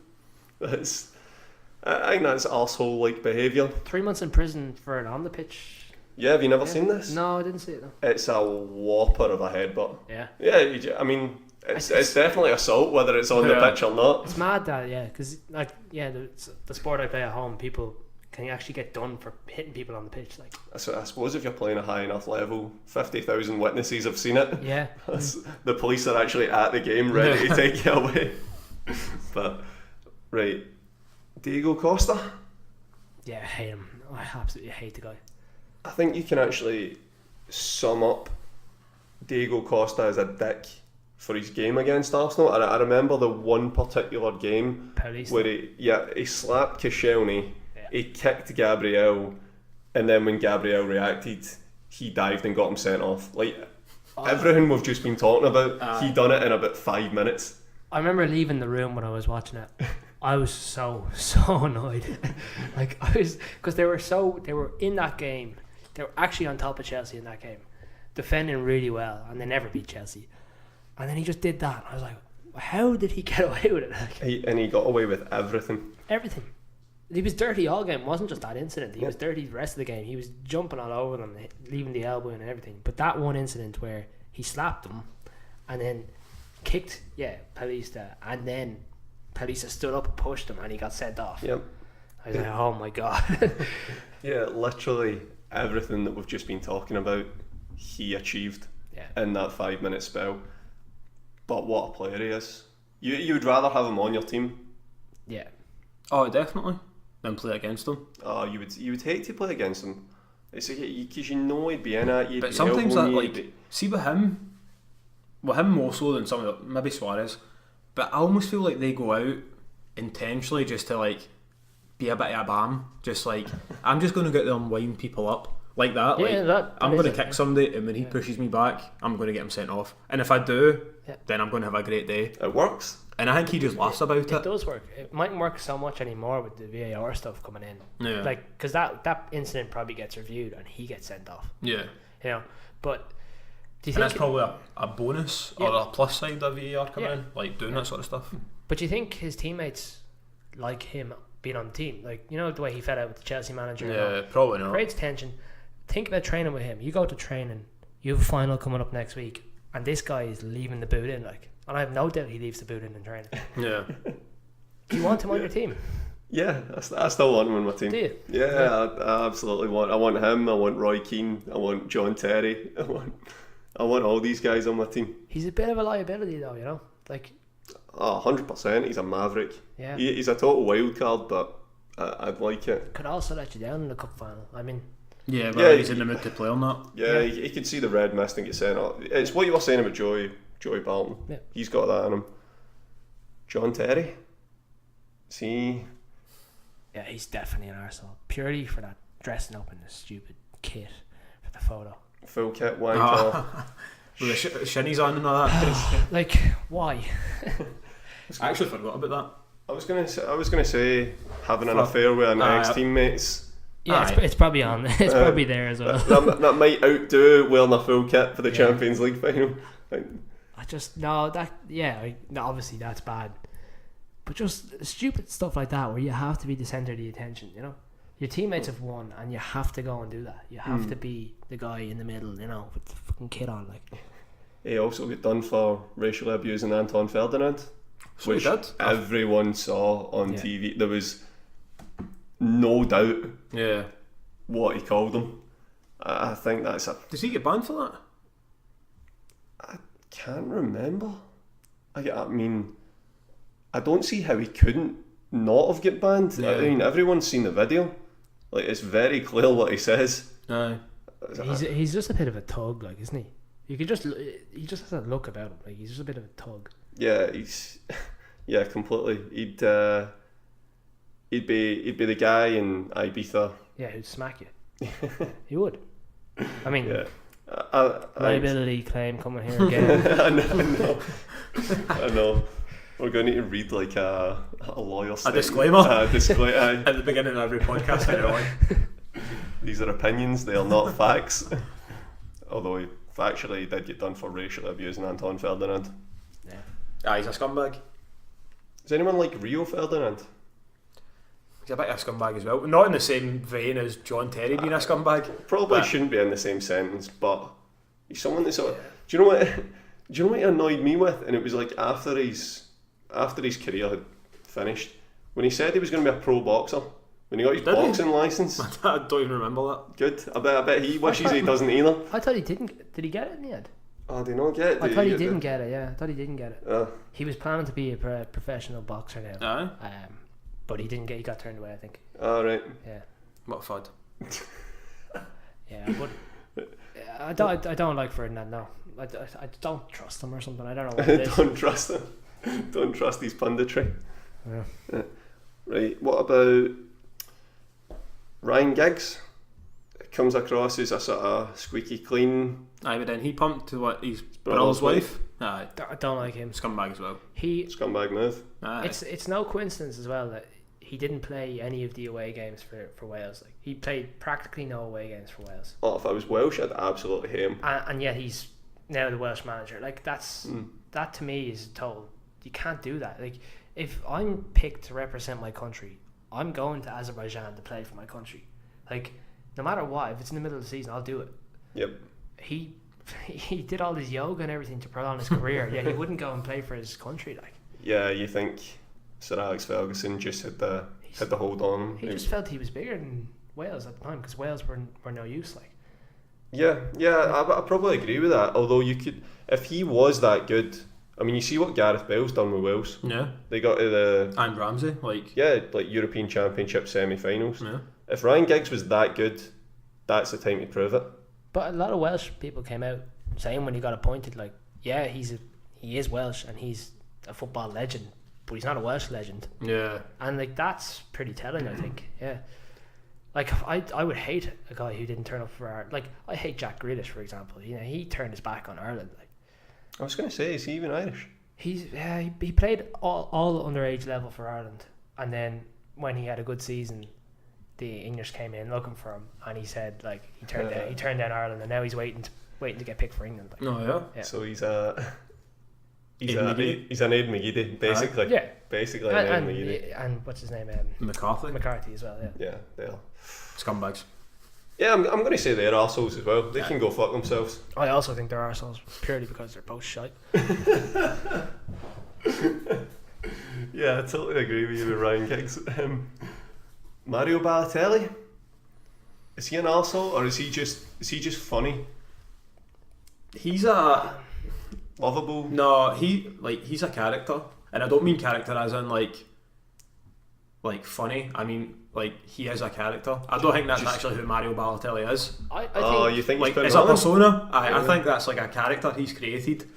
I think that's arsehole-like behaviour. 3 months in prison for an on the pitch. Yeah, have you never seen this? No, I didn't see it. No. It's a whopper of a headbutt. Yeah. Yeah, I mean, it's definitely assault, whether it's on the pitch or not. It's mad that, because the sport I play at home, people can actually get done for hitting people on the pitch. Like, So I suppose if you're playing a high enough level, 50,000 witnesses have seen it. yeah. The police are actually at the game, ready to take you away. But right, Diego Costa. Yeah, I hate him. I absolutely hate the guy. I think you can actually sum up Diego Costa as a dick for his game against Arsenal. I remember the one particular game where he slapped Koscielny, he kicked Gabriel, and then when Gabriel reacted, he dived and got him sent off. Like everything we've just been talking about, he done it in about 5 minutes. I remember leaving the room when I was watching it. I was so annoyed. Like because they were in that game. They were actually on top of Chelsea in that game, defending really well, and they never beat Chelsea. And then he just did that. I was like, how did he get away with it? Like, He got away with everything. Everything. He was dirty all game. It wasn't just that incident. He was dirty the rest of the game. He was jumping all over them, leaving the elbow and everything. But that one incident where he slapped them and then kicked, Paulista, and then Paulista stood up and pushed him and he got sent off. Yep. I was like, oh my God. Yeah, literally everything that we've just been talking about, he achieved in that 5 minute spell. But what a player he is. You would rather have him on your team. Yeah. Oh, definitely. Than play against him. Oh, you would hate to play against him. It's because you know he'd be in at you. But sometimes that see with him more so than some of the, maybe Suarez. But I almost feel like they go out intentionally just to like be a bit of a bam. Just like I'm just going to get there and wind people up like that. Yeah, like I'm going to kick somebody, and when he pushes me back, I'm going to get him sent off. And if I do, then I'm going to have a great day. It works. And I think he just laughs about it. It does work. It mightn't work so much anymore with the VAR stuff coming in. Yeah. Like, because that incident probably gets reviewed and he gets sent off. Yeah. You know, but do you think that's probably a bonus or a plus side of VAR coming in, like doing that sort of stuff. But do you think his teammates like him being on the team? Like, you know, the way he fed out with the Chelsea manager? Yeah, probably not. Creates tension. Think about training with him. You go to training, you have a final coming up next week, and this guy is leaving the boot in, like. And I have no doubt he leaves the boot in training. Yeah. Do you want him on your team? Yeah, I still want him on my team. Do you? Yeah, I absolutely want. I want him. I want Roy Keane. I want John Terry. I want all these guys on my team. He's a bit of a liability, though. You know, like. 100%. He's a maverick. Yeah. He's a total wild card, but I'd like it. Could also let you down in the cup final. I mean. Yeah, but he's in the mood to play on that. Yeah, he could see the red mist and get sent off. It's what you were saying about Joey Barton. Yeah. He's got that in him. John Terry. See. Yeah, he's definitely an arsehole. Purely for that dressing up in the stupid kit for the photo. Full kit wanker. With the shinnies on and all that. Like, why? I actually forgot about that. I was gonna say having an affair with an ex-teammates. Yeah, it's probably on. It's probably there as well. That might outdo wearing a full kit for the Champions League final. Obviously that's bad, but just stupid stuff like that where you have to be the centre of the attention. You know, your teammates have won, and you have to go and do that. You have to be the guy in the middle. You know, with the fucking kit on. Like, he also got done for racially abusing Anton Ferdinand, which everyone saw on TV. There was no doubt what he called him. I think that's a... Does he get banned for that? I can't remember. I mean, I don't see how he couldn't not have get banned. I mean, everyone's seen the video. Like, it's very clear what he says. Aye. He's just a bit of a tug, like, isn't he? He just has a look about him. Like, he's just a bit of a tug. Yeah, completely. He'd be the guy in Ibiza. Yeah, who'd smack you. He would. I mean, Liability claim coming here again. I know. We're going to need to read like a lawyer statement. A disclaimer. Disclaimer At the beginning of every podcast. These are opinions, they are not facts. Although he factually did get done for racially abusing Anton Ferdinand. Yeah. He's a scumbag. Is anyone like Rio Ferdinand? He's a bit of a scumbag as well. Not in the same vein as John Terry being a scumbag. Probably shouldn't be in the same sentence, but he's someone that sort of... Do you know what? Do you know what he annoyed me with? And it was like after his career had finished, when he said he was going to be a pro boxer. When he got his boxing licence. I don't even remember that. Good. I bet he wishes he doesn't either. I thought he didn't. Did he get it in the end? Oh, did he not get it? I thought he didn't get it, yeah. I thought he didn't get it. He was planning to be a professional boxer now. But he didn't get. He got turned away, I think. Oh, right. Yeah. What a fud. Yeah, but I don't like Ferdinand, no. I don't trust him or something. I don't know what it is. Don't trust him. Don't trust his punditry. Yeah. Right, what about Ryan Giggs? Comes across as a sort of squeaky clean. Aye, but then he pumped to what his brother's wife. Aye, I don't like him. Scumbag as well. Scumbag move. Aye. It's no coincidence as well that he didn't play any of the away games for Wales. Like, he played practically no away games for Wales. Oh, if I was Welsh, I'd absolutely hate him. And yet he's now the Welsh manager. Like, that to me is total. You can't do that. Like, if I'm picked to represent my country, I'm going to Azerbaijan to play for my country. Like, no matter what, if it's in the middle of the season, I'll do it. Yep. He did all this yoga and everything to prolong his career. Yeah, he wouldn't go and play for his country. Like, yeah, you think Sir Alex Ferguson just had the hold on him? He just felt he was bigger than Wales at the time because Wales were no use. Like, yeah, I probably agree with that. Although you could, if he was that good. I mean, you see what Gareth Bale's done with Wales. Yeah. They got to the... And Ramsey, like European Championship semi-finals. Yeah. If Ryan Giggs was that good, that's the time to prove it. But a lot of Welsh people came out saying when he got appointed, like, yeah, he is Welsh and he's a football legend, but he's not a Welsh legend. Yeah. And, like, that's pretty telling, I think. Yeah. Like, I would hate a guy who didn't turn up for Ireland. Like, I hate Jack Grealish, for example. You know, he turned his back on Ireland. Like, I was going to say, is he even Irish? He played all underage level for Ireland, and then when he had a good season, the English came in looking for him, and he said like he turned down Ireland, and now he's waiting to get picked for England. Like. Oh yeah. So he's an Ed McGeady, basically. Yeah. Basically an Ed McGeady. And what's his name? McCarthy as well. Yeah. Yeah, they are scumbags. Yeah, I'm going to say they're arseholes as well. They can go fuck themselves. I also think they're arseholes purely because they're both shite. Yeah, I totally agree with you with Ryan Giggs. Mario Balotelli, is he an arsehole or is he just funny? He's a lovable. No, he's a character, and I don't mean character as in like funny. I mean like he is a character. I don't think that's actually who Mario Balotelli is. I think, you think like it's a persona? I think that's like a character he's created,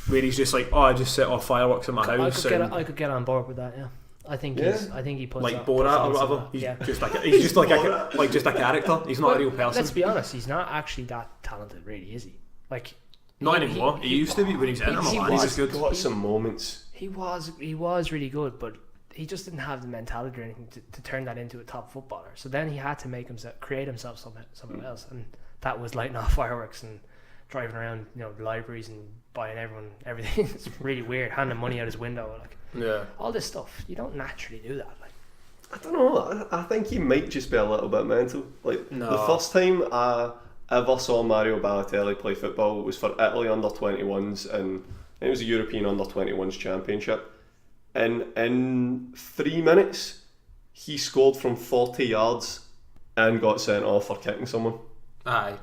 where he's just like, I just set off fireworks in my house. I could get on board with that. Yeah, I think he puts like Borat or whatever. He's just like a character. He's not a real person. Let's be honest, he's not actually that talented, really, is he? Like, not anymore. He used to be when he was in Milan. He was good. Got some moments. He was really good, but he just didn't have the mentality or anything to turn that into a top footballer. So then he had to create himself somewhere else, and that was lighting off fireworks and driving around, libraries and buying everything. It's really weird, handing money out his window, all this stuff. You don't naturally do that. Like, I don't know. I think he might just be a little bit mental. Like the first time I ever saw Mario Balotelli play football was for Italy under 21s, and it was a European under 21s championship. And in 3 minutes, he scored from 40 yards and got sent off for kicking someone. Aye.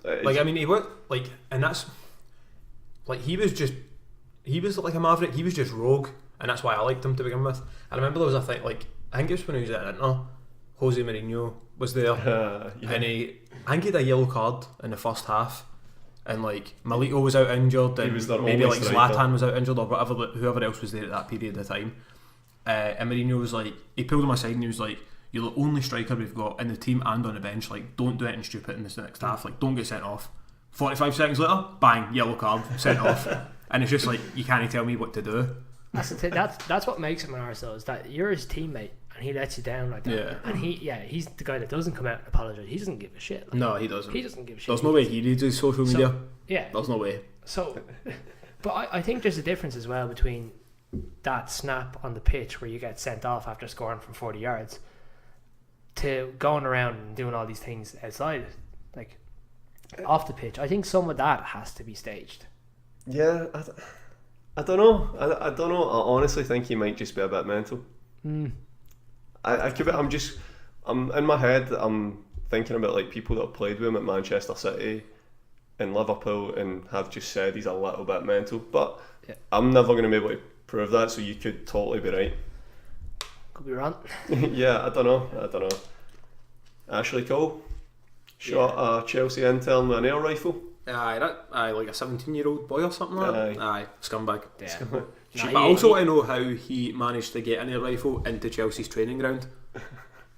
He was like, and that's like he was like a maverick. He was just rogue, and that's why I liked him to begin with. I remember there was a thing like I think it was when he was at Inter. Jose Mourinho was there, and I think he had a yellow card in the first half, and like Milito was out injured, and maybe like Zlatan was out injured or whatever, whoever else was there at that period of time. And Mourinho was like, he pulled him aside and he was like, "You're the only striker we've got in the team and on the bench. Like, don't do anything stupid in this next half. Like, don't get sent off. 45 seconds later, bang, yellow card, sent off. And it's just like, you can't tell me what to do. That's what makes him an arsehole, is that you're his teammate and he lets you down like that. Yeah. And he's the guy that doesn't come out and apologise. He doesn't give a shit. Like, No, he doesn't. He doesn't give a shit. There's no way he reads his social media. Yeah. There's no way. So, but I think there's a difference as well between that snap on the pitch where you get sent off after scoring from 40 yards to going around and doing all these things outside, like off the pitch. I think some of that has to be staged. Yeah, I don't know. I don't know. I honestly think he might just be a bit mental. I'm in my head. I'm thinking about like people that have played with him at Manchester City and Liverpool and have just said he's a little bit mental. But yeah. I'm never going to be able to prove that. So you could totally be right. Could be wrong. Yeah, I don't know. Ashley Cole shot a Chelsea intern with an air rifle. Aye, like a 17-year-old boy or something like that. Aye, scumbag. Yeah. But I also want to know how he managed to get an air rifle into Chelsea's training ground.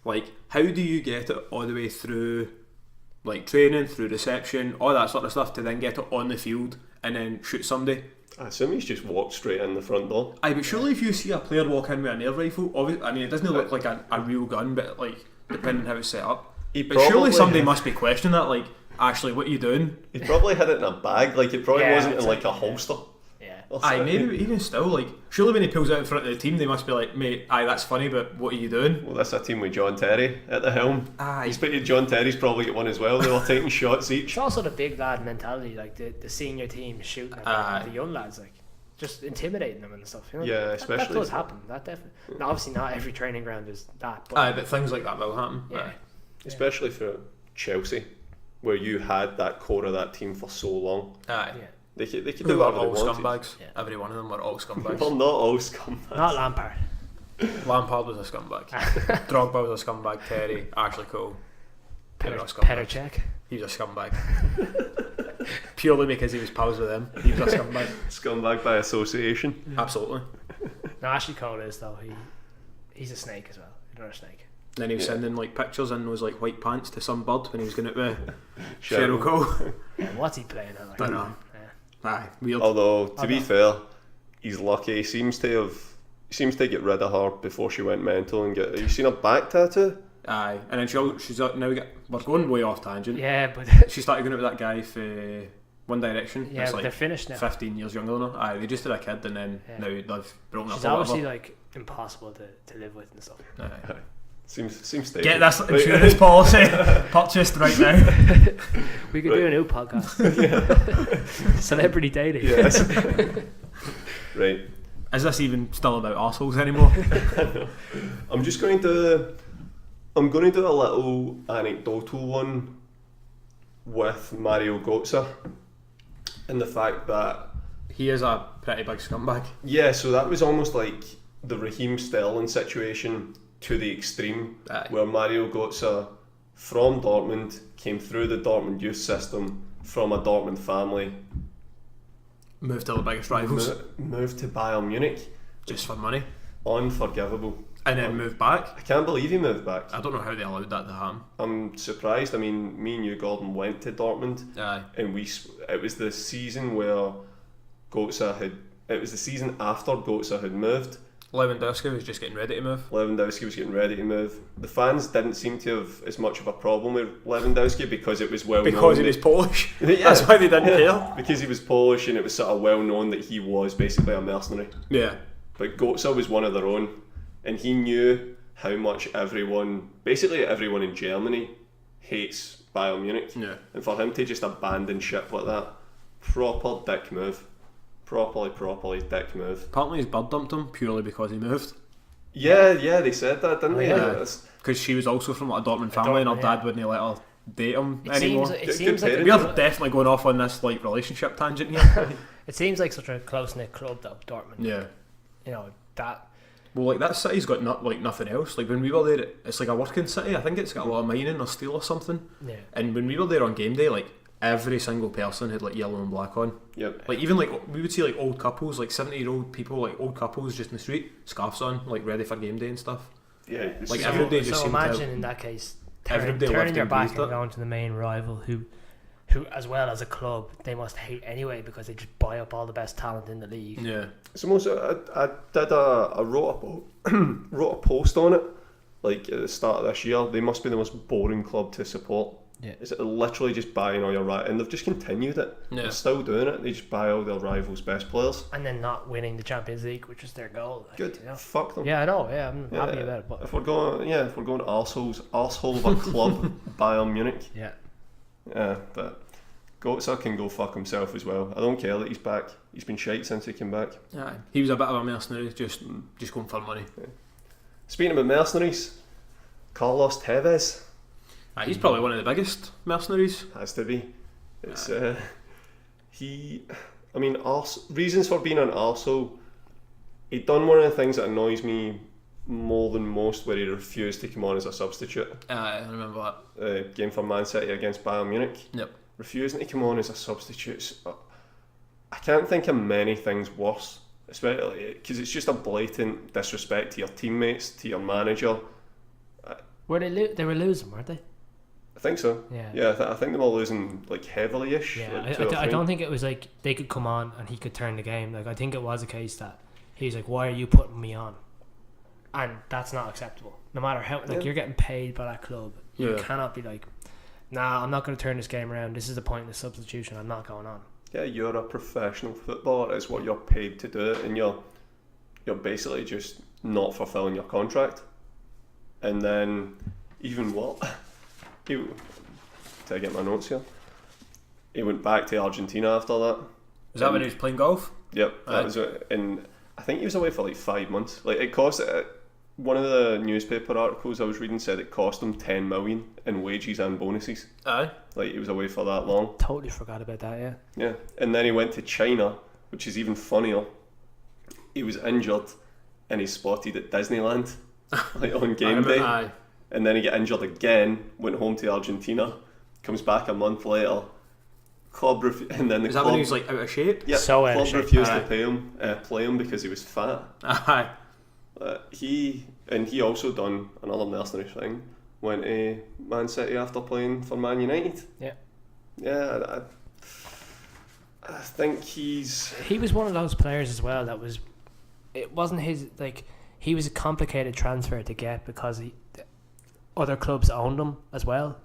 Like, how do you get it all the way through, like training, through reception, all that sort of stuff, to then get it on the field and then shoot somebody? I assume he's just walked straight in the front door. Aye, but surely if you see a player walk in with an air rifle, I mean, it doesn't look like a real gun, but like, depending on how it's set up. But surely somebody must be questioning that, like, Ashley, what are you doing? He probably had it in a bag, like it probably wasn't in like a holster. Yeah. Aye, maybe even still, like, surely when he pulls out in front of the team, they must be like, mate, aye, that's funny, but what are you doing? Well, that's a team with John Terry at the helm. Aye. Expected John Terry's probably get one as well. They were taking shots each. It's also the big lad mentality, like the senior team shooting at the young lads, like just intimidating them and stuff. You know? Yeah, especially that does happen. That definitely. Now, obviously, not every training ground is that. But Aye, but things like that will happen. Yeah. Especially for Chelsea, where you had that core of that team for so long. Aye. Yeah. They could They do were whatever all they wanted. scumbags. Yeah. Every one of them were all scumbags. Well, not all scumbags. Not Lampard. Lampard was a scumbag. Drogba was a scumbag. Terry, Ashley Cole, they were a scumbag. Petr He was a scumbag. Purely because he was pals with them. He was a scumbag. Scumbag by association. Absolutely. No, Ashley Cole is though. He's a snake as well. Another snake. Then he was sending like pictures in those like white pants to some bird when he was going out with Cheryl Cole. Yeah, what's he playing at? Like, Don't know. Aye, weird. Although to be fair, he's lucky. He seems to get rid of her before she went mental and get. Have you seen her back tattoo? Aye, and then she's now we're going way off tangent. Yeah, but She started going out with that guy for One Direction. yeah, It's but like they're finished now. 15 years younger than her. Aye, they just had a kid and then Yeah. now they've broken up. She's or obviously whatever. like impossible to live with and stuff. Aye. Seems stable. Get this insurance policy purchased right now. We could do a new podcast. Celebrity dating. Yes. Right. Is this even still about arseholes anymore? I'm going to do a little anecdotal one with Mario Götze and the fact that He is a pretty big scumbag. yeah, so that was almost like the Raheem Sterling situation to the extreme, Aye. where Mario Götze from Dortmund came through the Dortmund youth system from a Dortmund family, Moved to the biggest rivals moved to Bayern Munich, just for money, unforgivable. and then moved back. I can't believe he moved back. I don't know how they allowed that to happen. I'm surprised. I mean, me and you, Gordon, went to Dortmund, Aye. and it was the season where it was the season after Götze had moved. Lewandowski was just getting ready to move. Lewandowski was getting ready to move. The fans didn't seem to have as much of a problem with Lewandowski because it was well known. Because he was Polish. Yeah. That's why they didn't care. Because he was Polish and it was sort of well known that he was basically a mercenary. Yeah. But Götze was one of their own, and he knew how much basically everyone in Germany hates Bayern Munich. Yeah. And for him to just abandon ship like that, proper dick move. Properly dick move. Apparently his bird dumped him purely because he moved. Yeah, they said that, didn't they? yeah. Because she was also from like a Dortmund family and her dad wouldn't let her date him anymore. It seems like We are definitely going off on this like relationship tangent here. it seems like such a close knit club though, Dortmund. Yeah. You know that. Well, like that city's got nothing else. Like when we were there, it's like a working city. I think it's got a lot of mining or steel or something. Yeah. And when we were there on game day, like every single person had like yellow and black on. Yep. Like even like we would see like old couples, like 70-year-old people, like old couples just in the street, scarves on, like ready for game day and stuff. Yeah. Like so, just So seemed imagine to in that case everybody turning lived your and back breathed and it. going to the main rival who who, as well as a club, they must hate anyway because they just buy up all the best talent in the league. Yeah. It's almost. I wrote a post on it, like at the start of this year. They must be the most boring club to support. Yeah. It's literally just buying all your and they've just continued it. Yeah. They're still doing it. They just buy all their rivals' best players. And then not winning the Champions League, which is their goal. Like, Good. You know? Fuck them. Yeah, I know. Yeah, I'm happy about it. But If we're going arseholes, arsehole of a club, Bayern Munich. yeah. Yeah, but Götze can go fuck himself as well. I don't care that he's back. He's been shite since he came back. Yeah. He was a bit of a mercenary, just going for money. Yeah. Speaking about mercenaries, Carlos Tevez He's probably one of the biggest mercenaries. has to be. It's reasons for being an arsehole. He done one of the things that annoys me more than most, where he refused to come on as a substitute. I remember that. Game for Man City against Bayern Munich. Yep. Refusing to come on as a substitute. I can't think of many things worse, especially because it's just a blatant disrespect to your teammates, to your manager. Were they were losing, weren't they? I think so. Yeah. Yeah, I think they were losing like heavily-ish. Yeah, like I don't think it was like they could come on and he could turn the game. Like I think it was a case that he's like, "Why are you putting me on?" And that's not acceptable. No matter how you're getting paid by that club, you cannot be like, "Nah, I'm not going to turn this game around. This is the point of the substitution. I'm not going on." Yeah, you're a professional footballer. It's what you're paid to do, and you're basically just not fulfilling your contract. And then even to get my notes here, he went back to Argentina after that. Was that when he was playing golf? Yep, that was it. And I think he was away for like 5 months. Like it cost. One of the newspaper articles I was reading said it cost him 10 million in wages and bonuses. Aye. Like he was away for that long. Totally forgot about that. Yeah. Yeah, and then he went to China, which is even funnier. He was injured, and he's spotted at Disneyland, like on game day. Aye. And then he got injured again. Went home to Argentina. Comes back a month later. And then the Is club. that when he was like out of shape? Yeah, So out of club shape. refused Aye. to play him because he was fat. Aye. He also done another mercenary thing. Went to Man City after playing for Man United. Yeah. Yeah, I think he was one of those players as well that was. It wasn't his like. He was a complicated transfer to get because other clubs owned him as well.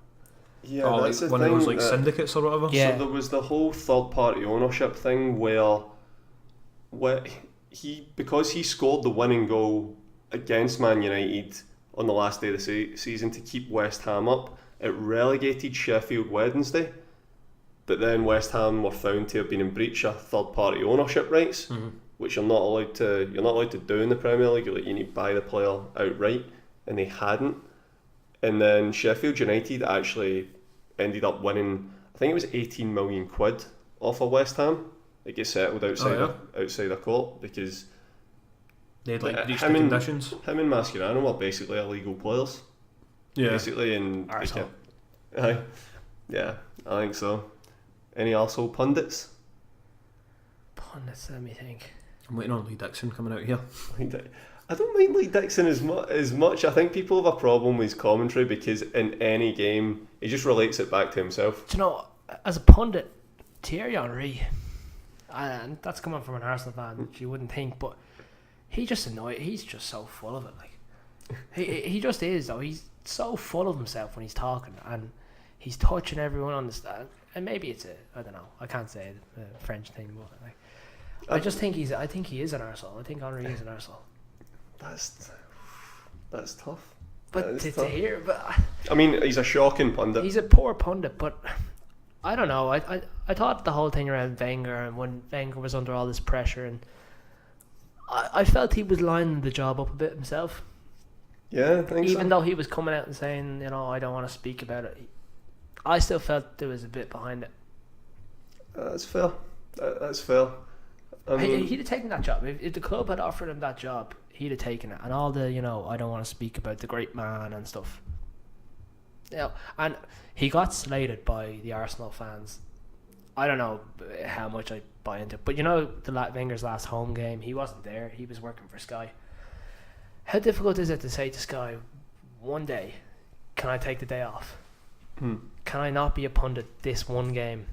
Yeah, Oh, that's like the one thing. of those like syndicates or whatever. Yeah. So there was the whole third party ownership thing where because he scored the winning goal against Man United on the last day of the season to keep West Ham up, it relegated Sheffield Wednesday. But then West Ham were found to have been in breach of third party ownership rights, which you're not allowed to do in the Premier League. You need to buy the player outright, and they hadn't. And then Sheffield United actually ended up winning, I think it was 18 million quid off of West Ham. It gets settled outside a court because They had like reached the conditions. him and Mascherano were basically illegal players. Yeah. Basically, and Arsehole. Aye. Yeah, I think so. Any arsehole pundits? Pundits, let me think. I'm waiting on Lee Dixon coming out here. I don't mind Lee Dixon as much. I think people have a problem with his commentary because in any game he just relates it back to himself. Do you know, as a pundit, Thierry Henry, and that's coming from an Arsenal fan, which you wouldn't think, but he's just so full of it. Like he just is though. He's so full of himself when he's talking, and he's touching everyone on the stand. And maybe it's I don't know. I can't say a French thing, but like, I think he is an arsehole. I think Henry is an arsehole. That's tough. But to hear, but I mean, he's a shocking pundit. he's a poor pundit. But I don't know. I thought the whole thing around Wenger and when Wenger was under all this pressure, and I felt he was lining the job up a bit himself. Yeah, I think so. Even though he was coming out and saying, I don't want to speak about it, I still felt there was a bit behind it. That's fair. That's fair. I mean, He'd have taken that job. If the club had offered him that job, he'd have taken it. And all the, I don't want to speak about the great man and stuff. And he got slated by the Arsenal fans. I don't know how much I buy into it. But the Wenger's last home game, he wasn't there. He was working for Sky. How difficult is it to say to Sky, one day, can I take the day off? can I not be a pundit this one game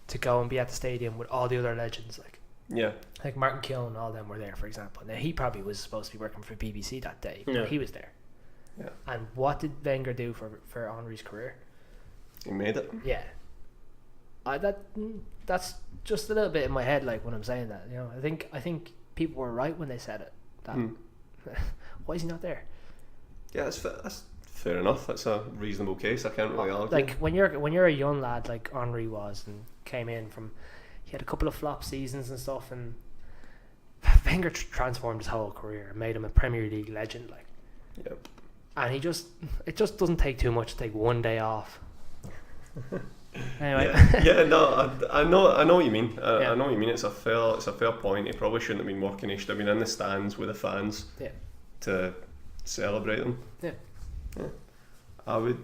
to go and be at the stadium with all the other legends? Like Martin Keown and all them were there, for example. Now, he probably was supposed to be working for BBC that day, but he was there. Yeah. And what did Wenger do for Henry's career? He made it. Yeah. That's just a little bit in my head, like, when I'm saying that. I think people were right when they said it. That why is he not there? Yeah, that's fair enough. That's a reasonable case. I can't really argue. Like, when you're a young lad like Henry was, and came in from, he had a couple of flop seasons and stuff, and Wenger transformed his whole career, made him a Premier League legend, like. Yep. And it just doesn't take too much to take one day off. Anyway. No, I know what you mean. I know what you mean. It's a fair point. He probably shouldn't have been working. He should have been in the stands with the fans to celebrate them. Yeah. I would,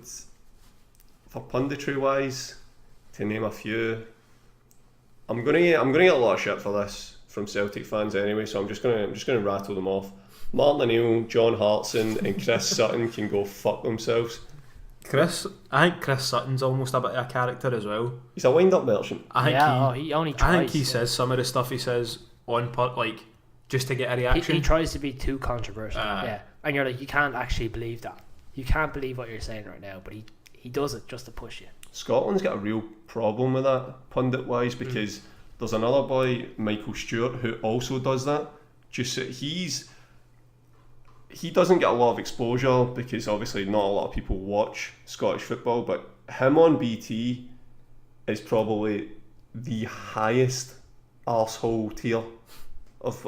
for punditry wise, to name a few. I'm gonna get a lot of shit for this from Celtic fans anyway. So I'm just gonna rattle them off. Martin O'Neill, John Hartson, and Chris Sutton can go fuck themselves. I think Chris Sutton's almost a bit of a character as well. He's a wind-up merchant. He only tries. I think he says some of the stuff he says on putt, like, just to get a reaction. He tries to be too controversial. And you're like, you can't actually believe that. You can't believe what you're saying right now, but he does it just to push you. Scotland's got a real problem with that, pundit-wise, because there's another boy, Michael Stewart, who also does that. He doesn't get a lot of exposure because obviously not a lot of people watch Scottish football, but him on BT is probably the highest arsehole tier of.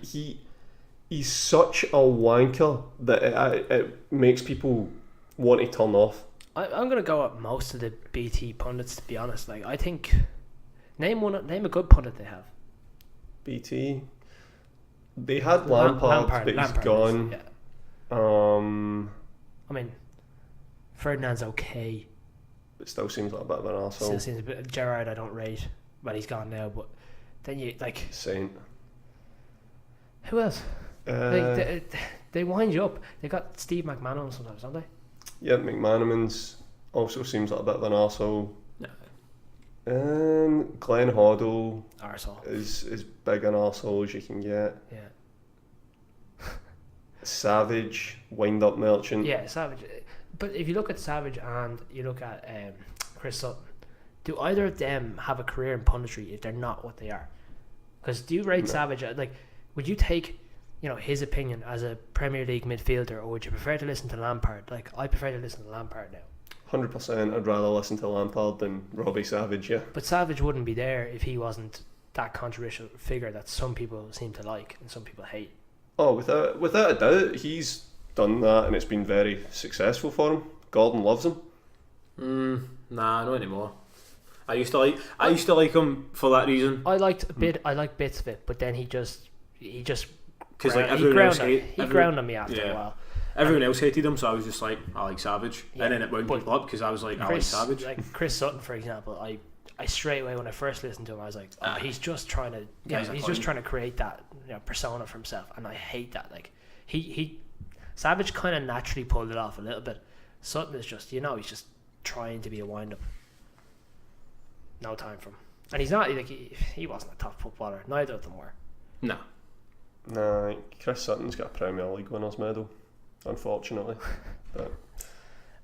He's such a wanker that it makes people want to turn off. I'm gonna go at most of the BT pundits, to be honest. Like, I think name a good pundit they have. BT. They had Lampard, but he's gone. Yeah. I mean, Ferdinand's okay. But still seems like a bit of an arsehole. Still seems a bit. Gerrard, I don't rate. Well, he's gone now, but then you like Saint. Who else? They wind you up. They got Steve McManaman sometimes, don't they? Yeah, McManaman's also seems like a bit of an arsehole. Glenn Hoddle is as big an arsehole as you can get. Yeah. Savage, wind up merchant. Yeah, Savage. But if you look at Savage and you look at Chris Sutton, do either of them have a career in punditry if they're not what they are? Because do you rate Savage, like, would you take his opinion as a Premier League midfielder, or would you prefer to listen to Lampard? Like, I prefer to listen to Lampard now. 100%. I'd rather listen to Lampard than Robbie Savage, yeah. But Savage wouldn't be there if he wasn't that controversial figure that some people seem to like and some people hate. Oh, without a doubt, he's done that and it's been very successful for him. Gordon loves him. Nah, not anymore. I used to like him for that reason. I liked bits of it, but then he just because like everyone else ground on me after a while. Everyone else hated him, so I was just like, I like Savage, and then it wound people up because I was like, I like Savage. Like Chris Sutton, for example, I straight away when I first listened to him, I was like, he's just trying to create that persona for himself, and I hate that. Like he Savage kind of naturally pulled it off a little bit. Sutton is just he's just trying to be a wind up. No time for him, and he's not like he wasn't a top footballer. Neither of them were. No. Nah, Chris Sutton's got a Premier League winners medal, unfortunately.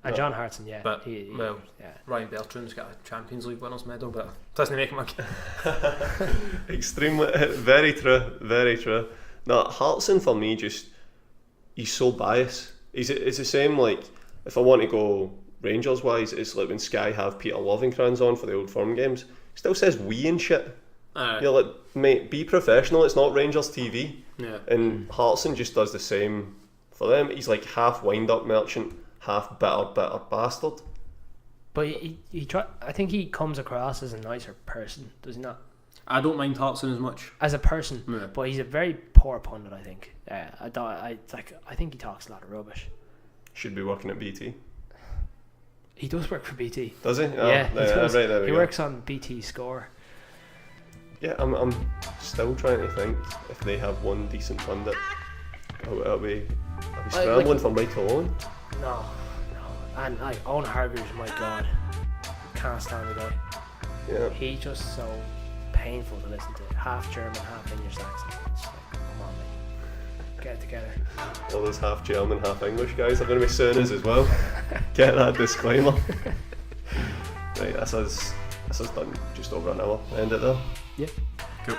And John Hartson, but Ryan Bertrand's got a Champions League winners medal, but doesn't make him a extremely very true. No, Hartson for me he's so biased. It's the same, like, if I want to go Rangers wise, it's like when Sky have Peter Lovenkrands on for the Old Firm games. He still says we and shit. You're like, mate, be professional. It's not Rangers TV. Yeah. And Hartson just does the same for them. He's like half wind-up merchant, half bitter bastard. But I think he comes across as a nicer person, does he not? I don't mind Hartson as much as a person, but he's a very poor pundit. I think. I think he talks a lot of rubbish. Should be working at BT. He does work for BT. Does he? Yeah, he does. Right, there we he go. Works on BT Score. Yeah, I'm still trying to think if they have one decent pundit. I'll be scrambling for Michael Owen. No. And Owen Hargreaves, my God. can't stand the guy. Yeah. He's just so painful to listen to. Half German, half English accent. It's like, come on, mate. Get it together. All those half German, half English guys are going to be suing us as well. Get that disclaimer. Right, this is done just over an hour. End it there. Yeah. Cool.